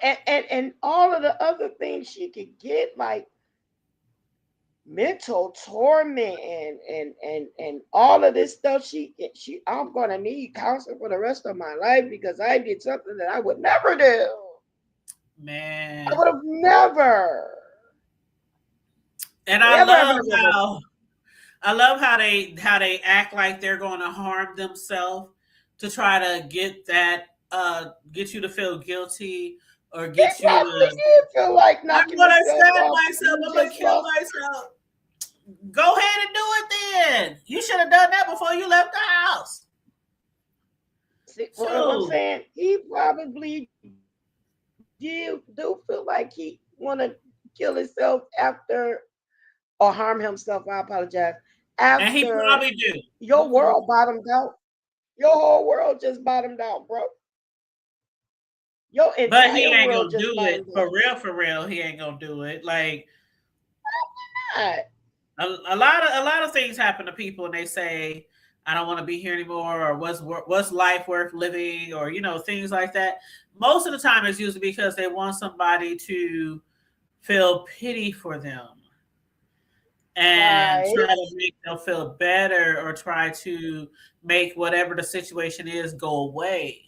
and all of the other things she could get, like mental torment and all of this stuff. I'm gonna need counseling for the rest of my life because I did something that I would never do. Man, I would have never. And I love how they act like they're going to harm themselves to try to get you to feel guilty or get you to feel like I'm gonna stab myself. I'm gonna kill myself. Go ahead and do it then. You should have done that before you left the house. See, what I'm saying, he probably do feel like he want to kill himself after or harm himself. I apologize. After, and he probably do. Your world bottomed out. Your whole world just bottomed out, bro. But he ain't gonna do it for real. He ain't gonna do it. Like a lot of things happen to people, and they say, "I don't want to be here anymore," or "What's life worth living?" or things like that. Most of the time, it's usually because they want somebody to feel pity for them and try to make them feel better, or try to make whatever the situation is go away.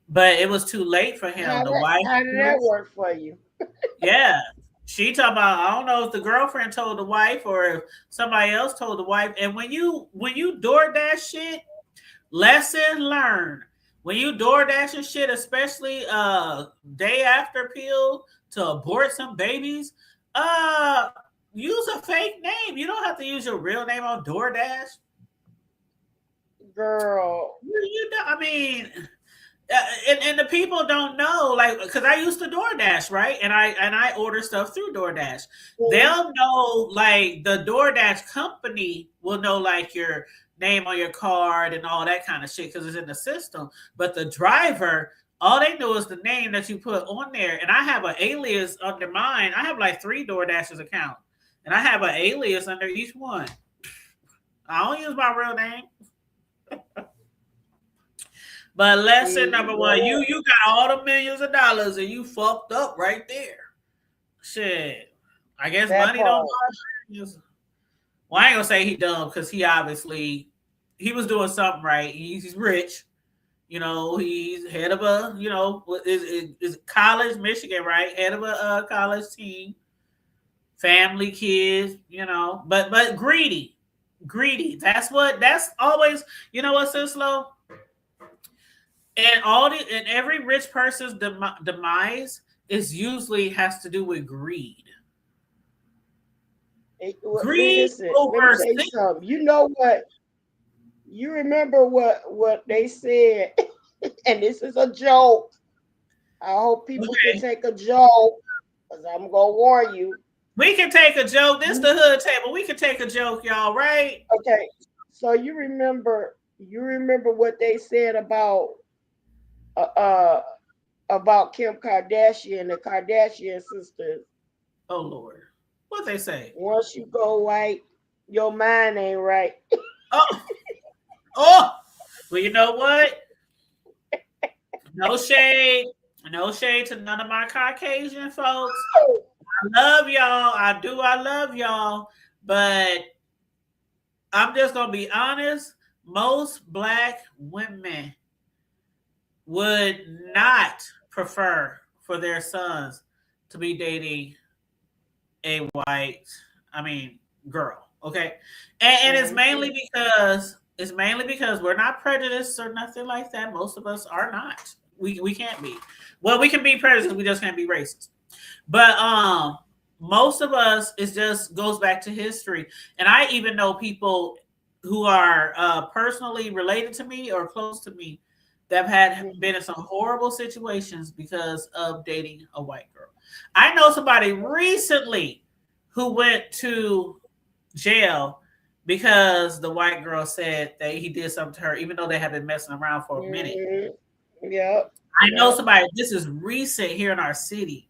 But it was too late for him. The wife. How did that work for you? Yeah. She talking about, I don't know if the girlfriend told the wife or if somebody else told the wife. And when you DoorDash shit, lesson learned. When you DoorDash and shit, especially day after pill to abort some babies, use a fake name. You don't have to use your real name on DoorDash. Girl. I mean, and the people don't know, like, because I used to DoorDash, right? And I order stuff through DoorDash. Mm-hmm. They'll know, like, the DoorDash company will know, like, your name on your card and all that kind of shit because it's in the system. But the driver, All they know is the name that you put on there. And I have an alias under mine. I have like 3 DoorDashers accounts. And I have an alias under each one. I don't use my real name. But lesson number one, you got all the millions of dollars and you fucked up right there. Shit. I guess That money part. don't buy. Well, I ain't gonna say he dumb because he obviously he was doing something right. He's rich. You know, he's head of a, you know, is college, Michigan, right? Head of a college team, family, kids, you know, but greedy. That's always, you know what, Sislo? And every rich person's demise is usually has to do with greed. Greed Listen, over let me tell you something. You know what? You remember what they said, and this is a joke. I hope people can take a joke, because I'm gonna warn you. We can take a joke. This is the hood table. We can take a joke, y'all, right? Okay. So you remember what they said about Kim Kardashian and the Kardashian sisters. Oh Lord. What they say? Once you go white, your mind ain't right. Oh, well, you know what? No shade to none of my Caucasian folks. I love y'all. I love y'all. But I'm just gonna be honest. Most Black women would not prefer for their sons to be dating a white, girl. Okay. And it's mainly because we're not prejudiced or nothing like that. Most of us are not. We can't be. Well, we can be prejudiced, we just can't be racist. But most of us, it just goes back to history. And I even know people who are personally related to me or close to me that have been in some horrible situations because of dating a white girl. I know somebody recently who went to jail because the white girl said that he did something to her, even though they had been messing around for a minute. Yep. I know somebody, this is recent here in our city.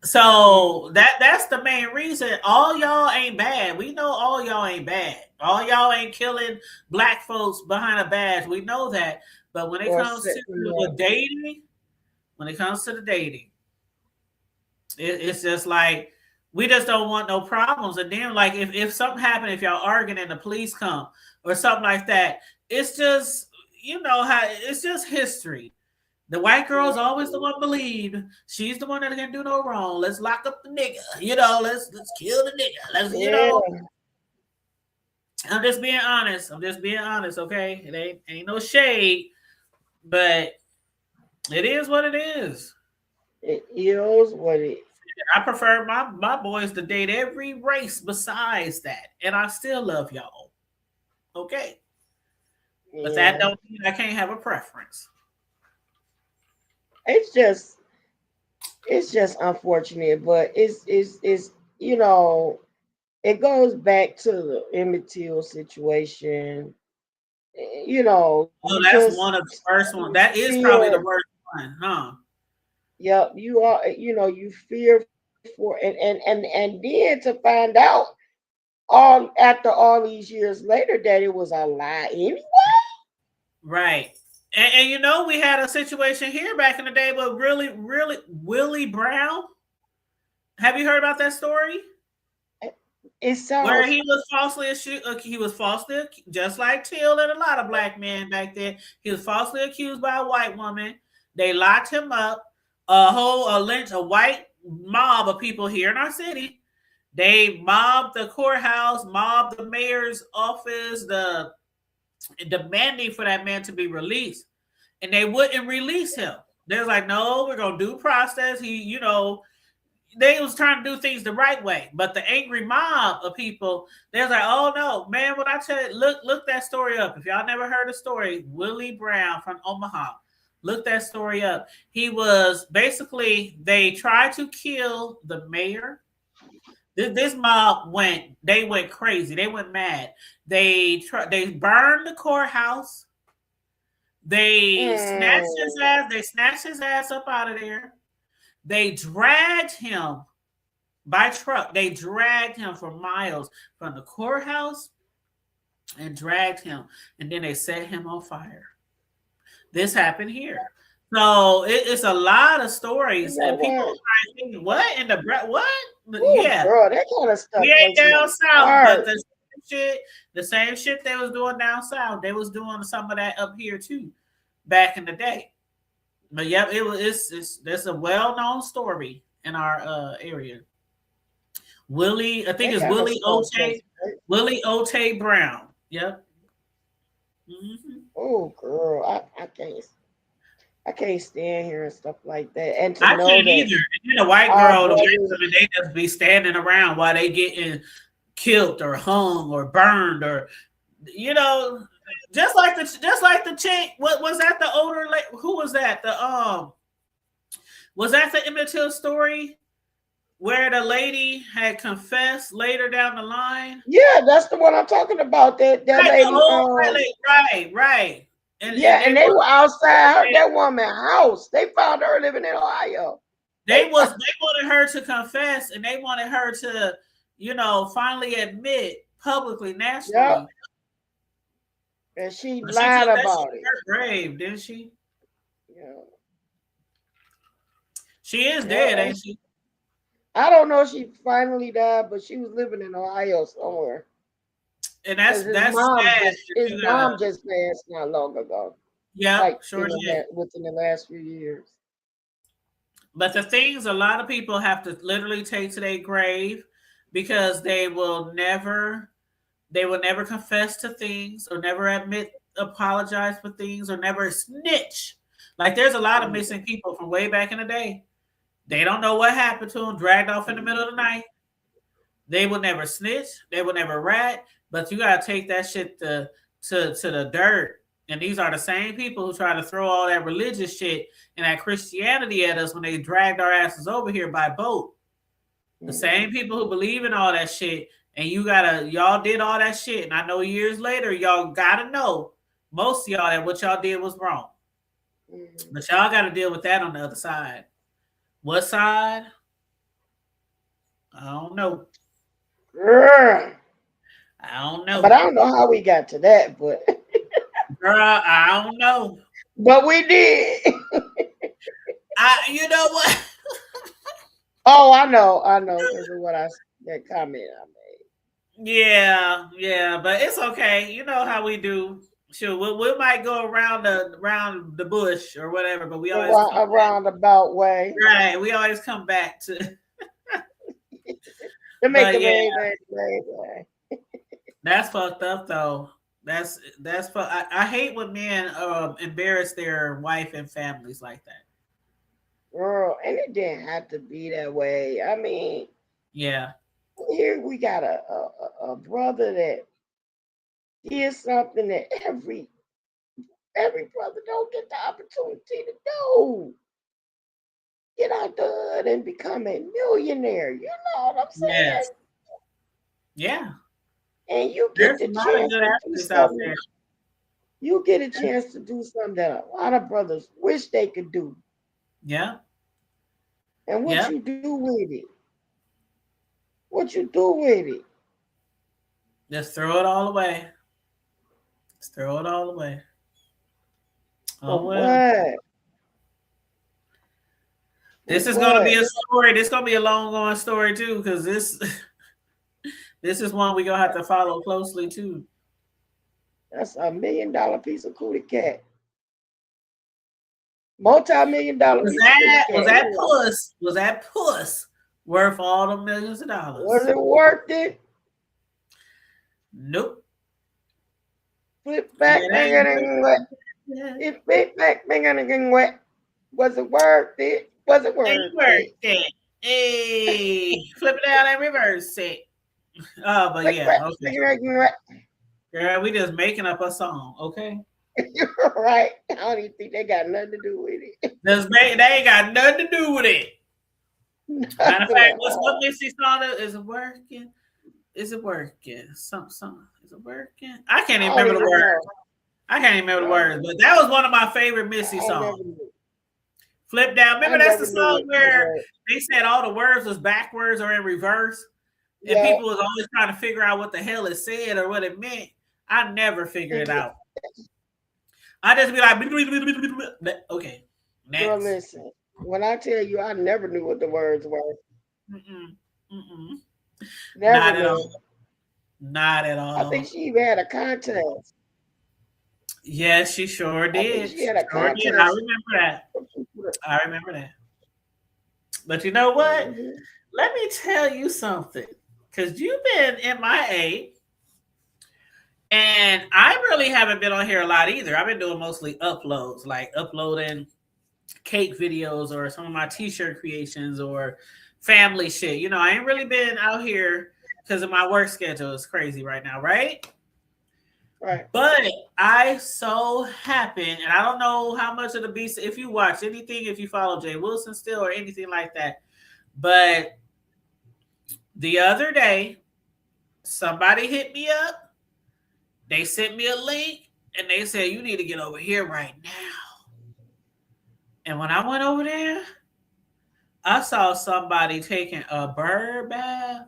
So that's the main reason. All y'all ain't bad. We know all y'all ain't bad. All y'all ain't killing Black folks behind a badge. We know that. But when it comes to the dating, it's just like we just don't want no problems. And then, like, if something happened, if y'all arguing and the police come or something like that, it's just, you know how it's just history. The white girl's always the one believed she's the one that can do no wrong. Let's lock up the nigga. You know, let's kill the nigga. Let's, you know. I'm just being honest. Okay? It ain't no shade, but it is what it is. It is what it is. I prefer my boys to date every race besides that, and I still love y'all. Okay, but that don't mean I can't have a preference. It's just unfortunate, but it's you know, it goes back to the Emmett Till situation. You know, that's one of the first ones. That is probably the worst one, huh? Yep, you are. You know, you fear for and then to find out after all these years later that it was a lie anyway. Right. And you know, we had a situation here back in the day, but really, Willie Brown. Have you heard about that story? It sounds where he was falsely just like Till and a lot of Black men back then. He was falsely accused by a white woman. They locked him up. A white mob of people here in our city. They mobbed the courthouse, mobbed the mayor's office, demanding for that man to be released, and they wouldn't release him. They was like, "No, we're gonna do process." They was trying to do things the right way, but the angry mob of people, they was like, "Oh no, man! When I tell you, look that story up. If y'all never heard the story, Willie Brown from Omaha, look that story up. He was basically they tried to kill the mayor. This mob went crazy. They went mad. They burned the courthouse. They snatched his ass. They snatched his ass up out of there. They dragged him by truck. They dragged him for miles from the courthouse and dragged him. And then they set him on fire. This happened here. So it's a lot of stories. And people are thinking, what in the what? Ooh, yeah. Girl, that kind of stuff. We ain't down south, but Hard. the same shit they was doing down south, they was doing some of that up here too, back in the day. But yeah, there's a well-known story in our area. Willie, I think it's Willie Ote, Willie Ote Brown. Yep. Mm-hmm. Oh, girl, I can't stand here and stuff like that. And to I know can't that either. And then the white girl, they just be standing around while they getting killed or hung or burned or, you know, just like the chick. What was that? The older who was that? Was that the Emmett Till story where the lady had confessed later down the line? Yeah, that's the one I'm talking about. That lady, right. And they were outside that woman's house. They found her living in Ohio. They wanted her to confess, and they wanted her to, finally admit publicly, nationally. Yep. And she lied about it. Brave, didn't she? Yeah. She is dead, ain't she? I don't know if she finally died, but she was living in Ohio somewhere. And that's sad. His mom just passed not long ago. Yeah, sure did. Within the last few years. But the things a lot of people have to literally take to their grave because they will never confess to things or never apologize for things or never snitch. Like there's a lot of missing people from way back in the day. They don't know what happened to them, dragged off in the middle of the night. They will never snitch. They will never rat. But you got to take that shit to the dirt. And these are the same people who try to throw all that religious shit and that Christianity at us when they dragged our asses over here by boat. The same people who believe in all that shit. And y'all did all that shit. And I know years later, y'all got to know, most of y'all, that what y'all did was wrong. But y'all got to deal with that on the other side. What side? I don't know. Girl. I don't know. But I don't know how we got to that, but girl, I don't know. But we did. You know what? Oh, I know. This is what that comment I made. Yeah, but it's okay. You know how we do. Sure, we might go around the bush or whatever, but we always a roundabout way. Right. We always come back to make the way. That's fucked up though. That's I hate when men embarrass their wife and families like that. Girl, and it didn't have to be that way. I mean, yeah. Here we got a brother that did something that every brother don't get the opportunity to do. Get out the hood and become a millionaire. You know what I'm saying? Yes. Yeah. And you get the chance to do something. You get a chance to do something that a lot of brothers wish they could do. Yeah. And what you do with it? What you do with it? Just throw it all away. Just throw it all away. Oh well. What? This is going to be a story. This is going to be a long-going story too, because this is one we're going to have to follow closely too. That's $1 million piece of cootie cat. Multi-million-dollar piece of cootie cat. Was that puss worth all the millions of dollars? Was it worth it? Nope. Flip back, wet. It flip back, wet. Was it worth it? Was it worth it? Hey, flip it out and reverse it. Oh, but yeah, okay. Girl, we just making up a song, okay? You're right. I don't even think they got nothing to do with it. They ain't got nothing to do with it. Matter of fact, what Missy song is it working? Is it working? Some is it working? I can't even remember the word. I can't even remember the words, but that was one of my favorite Missy songs. Flip Down. Remember, that's the song where they said all the words was backwards or in reverse, and people was always trying to figure out what the hell it said or what it meant. I never figured it out. I just be like, okay, next. Girl, listen. When I tell you, I never knew what the words were. Not at all. Not at all. I think she even had a contest. Yes, she sure did. She had a contest. I remember that. I remember that. But you know what? Let me tell you something. Because you've been MIA. And I really haven't been on here a lot either. I've been doing mostly uploads, like uploading cake videos or some of my t-shirt creations or family shit. You know, I ain't really been out here because of my work schedule. It's crazy right now, right? Right. But I so happen, and I don't know how much of the beast, if you watch anything, if you follow Jay Wilson still or anything like that, but the other day, somebody hit me up. They sent me a link and they said, you need to get over here right now. And when I went over there, I saw somebody taking a bird bath.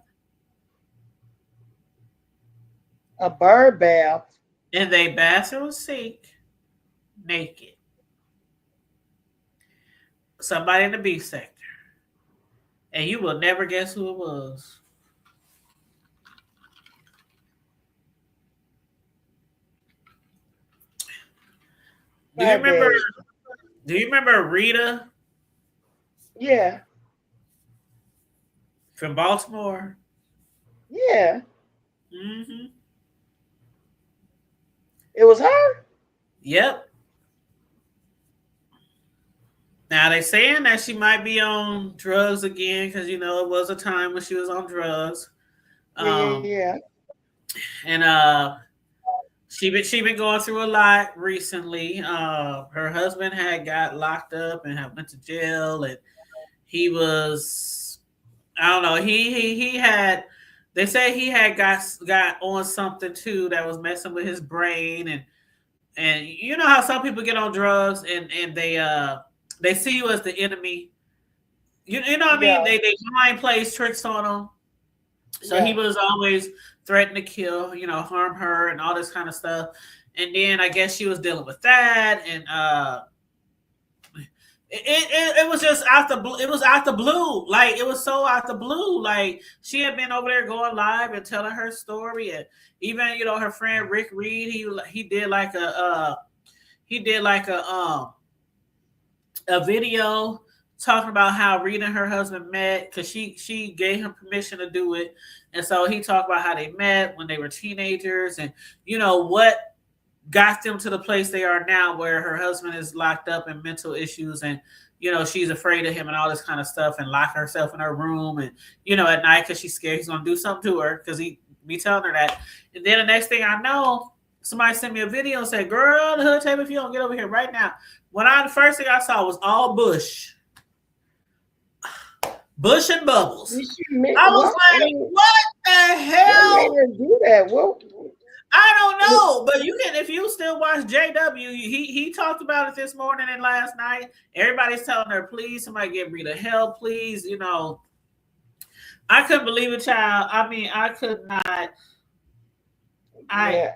A bird bath? In their bathroom sink, naked. Somebody in the B sector. And you will never guess who it was. Do you remember Rita? Yeah. From Baltimore? Yeah. Mm-hmm. It was her? Yep. Now they're saying that she might be on drugs again because, you know, it was a time when she was on drugs. Yeah. And she been going through a lot recently. Her husband had got locked up and went to jail, and he was, I don't know, he had, they say he had got on something too that was messing with his brain, and you know how some people get on drugs and they see you as the enemy. You know what I mean? They mind plays tricks on them. So he was always threatening to kill, you know, harm her and all this kind of stuff. And then I guess she was dealing with that, and it was just out the blue. It was out the blue. Like, it was so out the blue. Like, she had been over there going live and telling her story, and even, you know, her friend Rick Reed, he did like a video talking about how Rita and her husband met because she gave him permission to do it. And so he talked about how they met when they were teenagers and, you know, what got them to the place they are now where her husband is locked up in mental issues and, you know, she's afraid of him and all this kind of stuff and lock herself in her room and, you know, at night because she's scared he's going to do something to her because he be telling her that. And then the next thing I know, somebody sent me a video and said, girl, the hood table, if you don't get over here right now. The first thing I saw was all bush. Bush and bubbles. I was like, what the hell? They didn't do that. Well, I don't know, but you can, if you still watch JW, he talked about it this morning and last night. Everybody's telling her, please, somebody get Rita help, please. You know, I couldn't believe it, child. I mean, I could not. And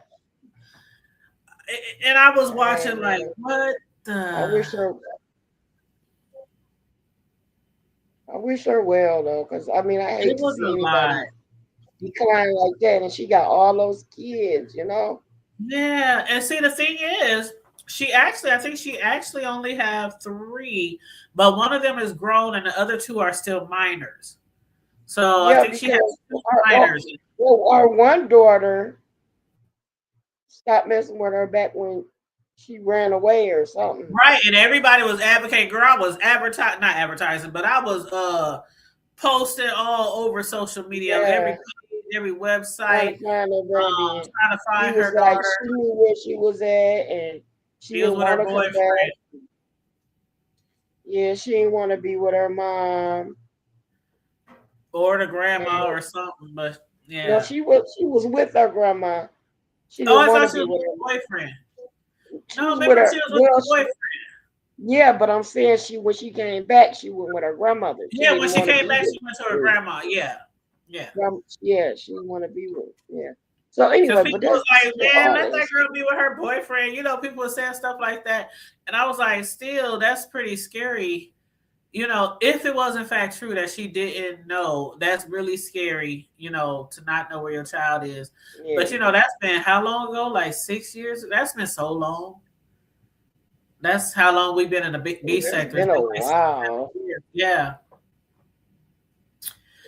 I was watching like, what the? I wish her well though, because I mean, I hate to see anybody decline like that, and she got all those kids, you know. Yeah, and see, the thing is, I think she actually only have 3, but one of them is grown, and the other 2 are still minors. So I think she has 2 minors. Well, our one daughter stopped messing with her back when she ran away or something. Right, and everybody was advocating. Girl, I was not advertising, but I was posting all over social media, every website, trying to find her daughter. She knew where she was at, and she was with her boyfriend. Yeah, she didn't want to be with her mom or the grandma or something. But yeah, no, she was with her grandma. I thought she was with her boyfriend. No, remember she was with her boyfriend. Yeah, but I'm saying when she came back, she went with her grandmother. Yeah, when she came back, she went to her grandma. Yeah. Yeah, she didn't want to be with. Yeah. So anyway, but people was like, man, let that honest. girl be with her boyfriend. You know, people were saying stuff like that, and I was like, still, that's pretty scary. You know, if it was in fact true that she didn't know, that's really scary. You know, to not know where your child is. Yeah. But you know, that's been how long ago? Like 6 years. That's been so long. That's how long we've been in the B sector. It's been a while. Yeah.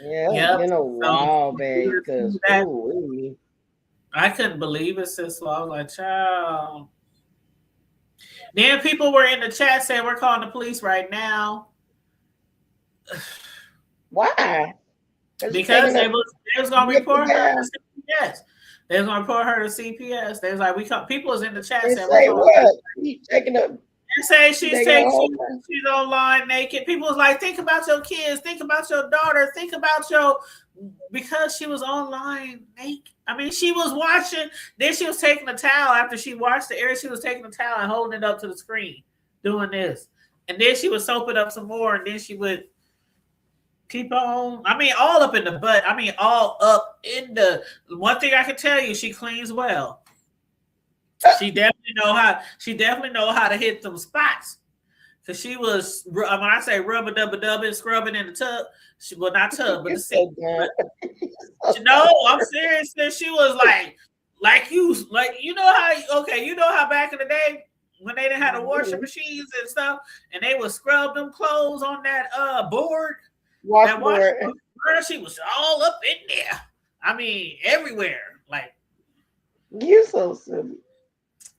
Yeah, it's been a while, babe. Because I couldn't believe it, sis. I was like, child. Then people were in the chat saying we're calling the police right now. Why? Because they was gonna report her to CPS. They was gonna report her to CPS. They was like, people was in the chat saying say what? He taking a. They say she's online naked. People was like, think about your kids, think about your daughter, think about because she was online naked. I mean, she was watching. Then she was taking a towel after she watched the air. She was taking a towel and holding it up to the screen, doing this, and then she would soap it up some more, and then she would keep on. I mean, all up in the butt. I mean, all up in the. One thing I can tell you, she cleans well. She definitely know how to hit them spots. Cause she was, when I say rubber dubber scrubbing in the tub, not tub, but the sink. No, I'm serious. She was you know how back in the day when they didn't have the washing machines and stuff, and they would scrub them clothes on that board. Washboard. Girl, she was all up in there. I mean, everywhere. Like, you so silly.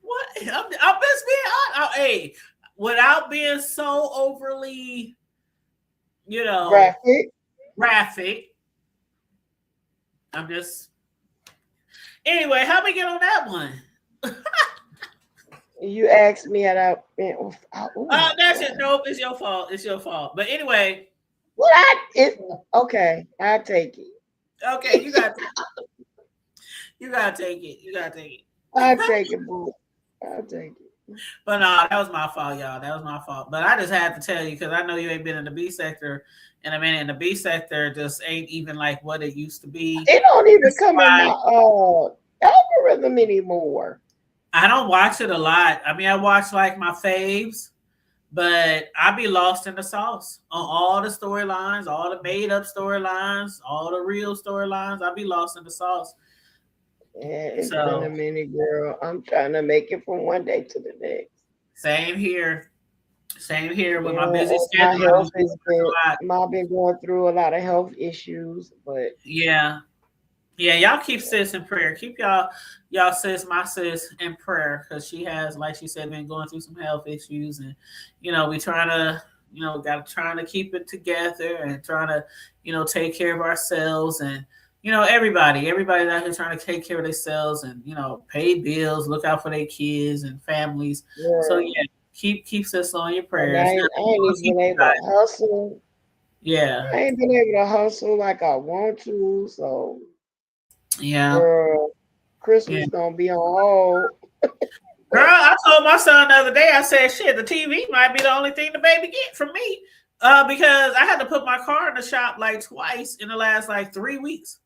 What? I'm just being honest. Hey, without being so overly, graphic. I'm just. Anyway, how we get on that one? You asked me, and that's it. Nope, it's your fault. It's your fault. But anyway. Okay, I'll take it. Okay, you gotta take it. You gotta take it. I'll take it, boo. I'll take it. But no, that was my fault, y'all. That was my fault. But I just had to tell you because I know you ain't been in the B sector, and I mean, in the B sector just ain't even like what it used to be. It don't even come in my algorithm anymore. I don't watch it a lot. I mean, I watch like my faves, but I be lost in the sauce on all the storylines, all the made up storylines, all the real storylines. I be lost in the sauce. Yeah, it's been a minute, girl. I'm trying to make it from one day to the next. Same here with my busy schedule. I've been going through a lot of health issues, but yeah, y'all keep sis in prayer. Keep y'all sis, my sis, in prayer because she has, like she said, been going through some health issues, and we trying to keep it together and trying to take care of ourselves and. Everybody's out here trying to take care of themselves and, pay bills, look out for their kids and families. Yeah. So, keep sis on your prayers. I ain't even been able to hustle. Yeah. I ain't been able to hustle like I want to. So, yeah. Girl, Christmas going to be on hold. Girl, I told my son the other day, I said, shit, the TV might be the only thing the baby get from me. Because I had to put my car in the shop like twice in the last 3 weeks.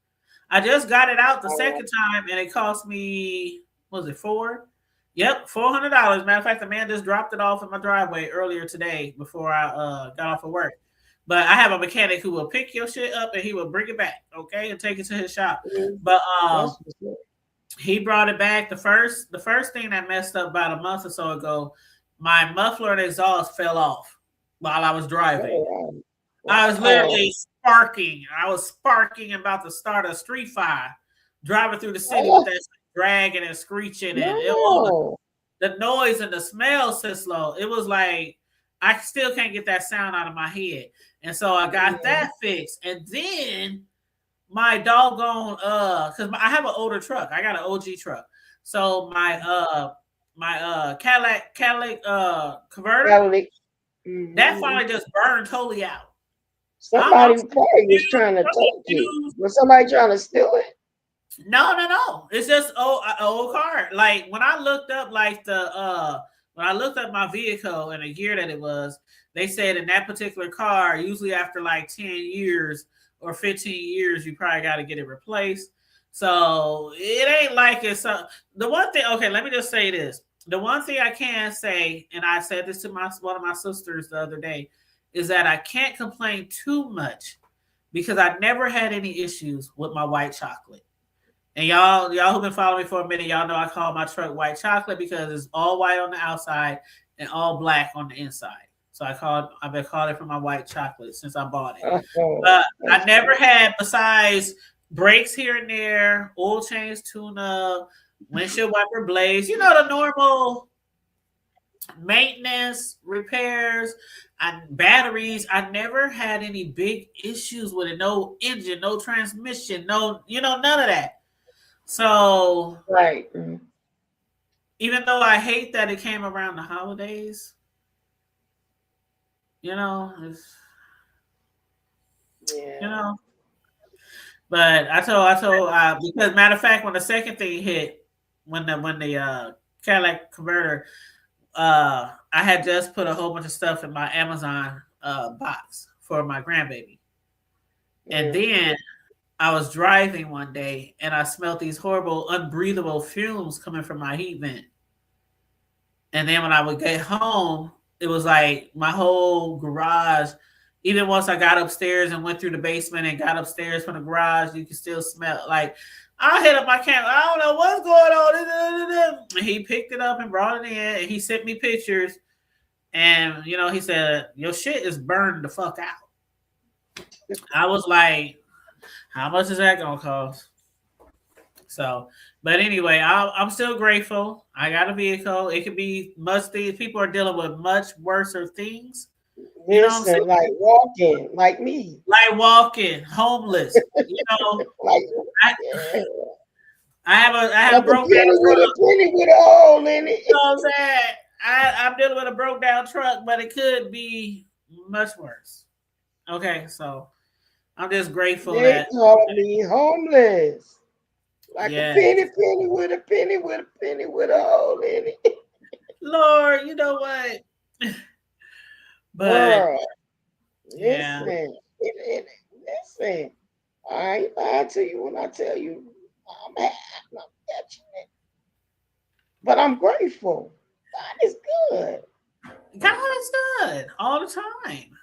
I just got it out the second time, and it cost me, was it $400? Yep, $400. Matter of fact, the man just dropped it off in my driveway earlier today before I got off of work. But I have a mechanic who will pick your shit up and he will bring it back, okay, and take it to his shop. Mm-hmm. But he brought it back. The first thing that messed up about a month or so ago, my muffler and exhaust fell off while I was driving. I was literally sparking. I was sparking about to start a street fire, driving through the city with that dragging and screeching, and it was, the noise and the smell so slow. It was like I still can't get that sound out of my head, and so I got that fixed. And then my doggone because I have an older truck. I got an OG truck, so my Cadillac converter that finally just burned totally out. Somebody probably was trying to talk to you. Was somebody trying to steal it? No. It's just old car. Like when I looked up when I looked up my vehicle and the year that it was, they said in that particular car, usually after like 10 years or 15 years, you probably got to get it replaced. So it ain't like it's the one thing. Okay, let me just say this. The one thing I can say, and I said this to one of my sisters the other day, is that I can't complain too much because I never had any issues with my white chocolate. And y'all who've been following me for a minute, y'all know I call my truck white chocolate because it's all white on the outside and all black on the inside. So I've been calling it for my white chocolate since I bought it. I never had, besides brakes here and there, oil change tune up, windshield wiper blades, the normal maintenance, repairs, and batteries. I never had any big issues with it. No engine, no transmission, none of that. So, right. Even though I hate that it came around the holidays, but I told because matter of fact, when the second thing hit, when the Cadillac converter, I had just put a whole bunch of stuff in my Amazon box for my grandbaby, and then I was driving one day and I smelled these horrible, unbreathable fumes coming from my heat vent. And then when I would get home, it was like my whole garage, even once I got upstairs and went through the basement and got upstairs from the garage, you can still smell like I hit up my camera. I don't know what's going on. And he picked it up and brought it in and he sent me pictures. And, he said, your shit is burned the fuck out. I was like, how much is that gonna cost? So, but anyway, I'm still grateful. I got a vehicle. It could be much things. People are dealing with much worse things. Listen, like walking, like me. Like walking, homeless. Like, I have a broke down with a penny with a hole in it. You know what I'm saying? I'm dealing with a broke down truck, but it could be much worse. Okay, so I'm just grateful they call me homeless. Like Yeah. a penny with a penny with a penny with a hole in it. Lord, you know what? But yeah. Listen, I ain't lying to you when I tell you I'm fortunate. But I'm grateful. God is good. God is good all the time.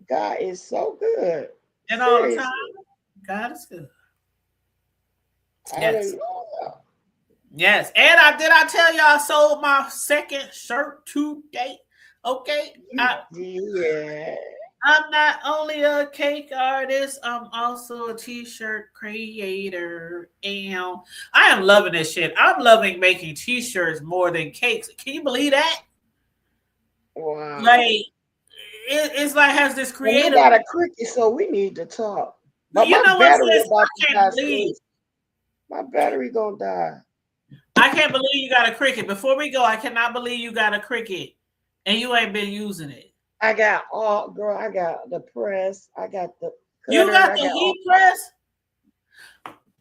God is so good. And all the time, God is good. Yes. Yes. And I tell you I sold my second shirt today. Okay. Yeah. I'm not only a cake artist, I'm also a t-shirt creator. And I am loving this shit. I'm loving making t-shirts more than cakes. Can you believe that? Wow. Like it's like has this creative. You got a cricket, so we need to talk. But you know what, sis? I can't believe my battery gonna die. I can't believe you got a cricket. Before we go, I cannot believe you got a cricket and you ain't been using it. I got I got the press. I got the cutter, you got the heat press?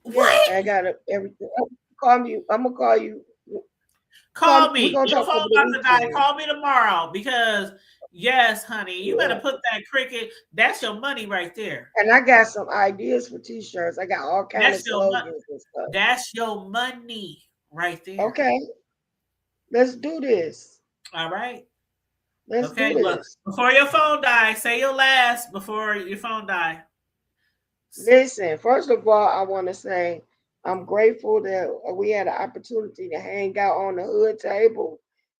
What? I got everything. Call me. I'm gonna call you. Call me. Your phone about to die. Call me tomorrow because yes, honey, you better put that cricket. That's your money right there. And I got some ideas for t-shirts. I got all kinds of slogans and stuff. That's your money right there. Okay. Let's do this. All right. Let's do this. Look, before your phone dies, say your last before your phone dies. Listen, first of all, I want to say I'm grateful that we had an opportunity to hang out on the hood table.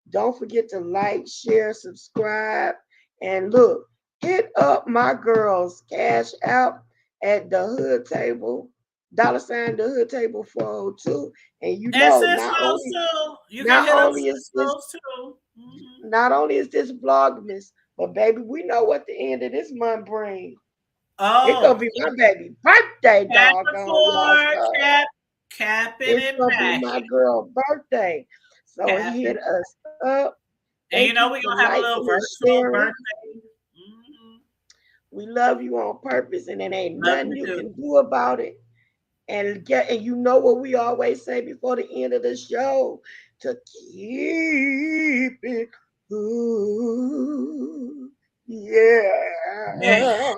Don't forget to like, share, subscribe, and look, hit up my girls, cash out at the hood table, $the hood table 402. And you know, not only is this Vlogmas, but baby, we know what the end of this month brings. Oh, it's gonna be my baby birthday, dog. It's gonna be my girl birthday. So hit us up. And you know we're gonna have a little virtual birthday. We love you on purpose, and it ain't nothing you can do about it. And you know what we always say before the end of the show, to keep it good. Yeah. Yeah.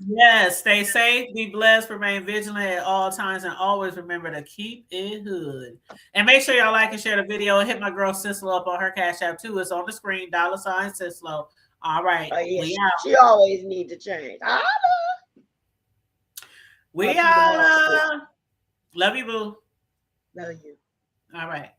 Yes, stay safe, be blessed, remain vigilant at all times, and always remember to keep it hood. And make sure y'all like and share the video. And hit my girl Sislo up on her Cash App too. It's on the screen, $ Sislo. All right. We out. She always need to change. We out. Love you, boo. Love you. All right.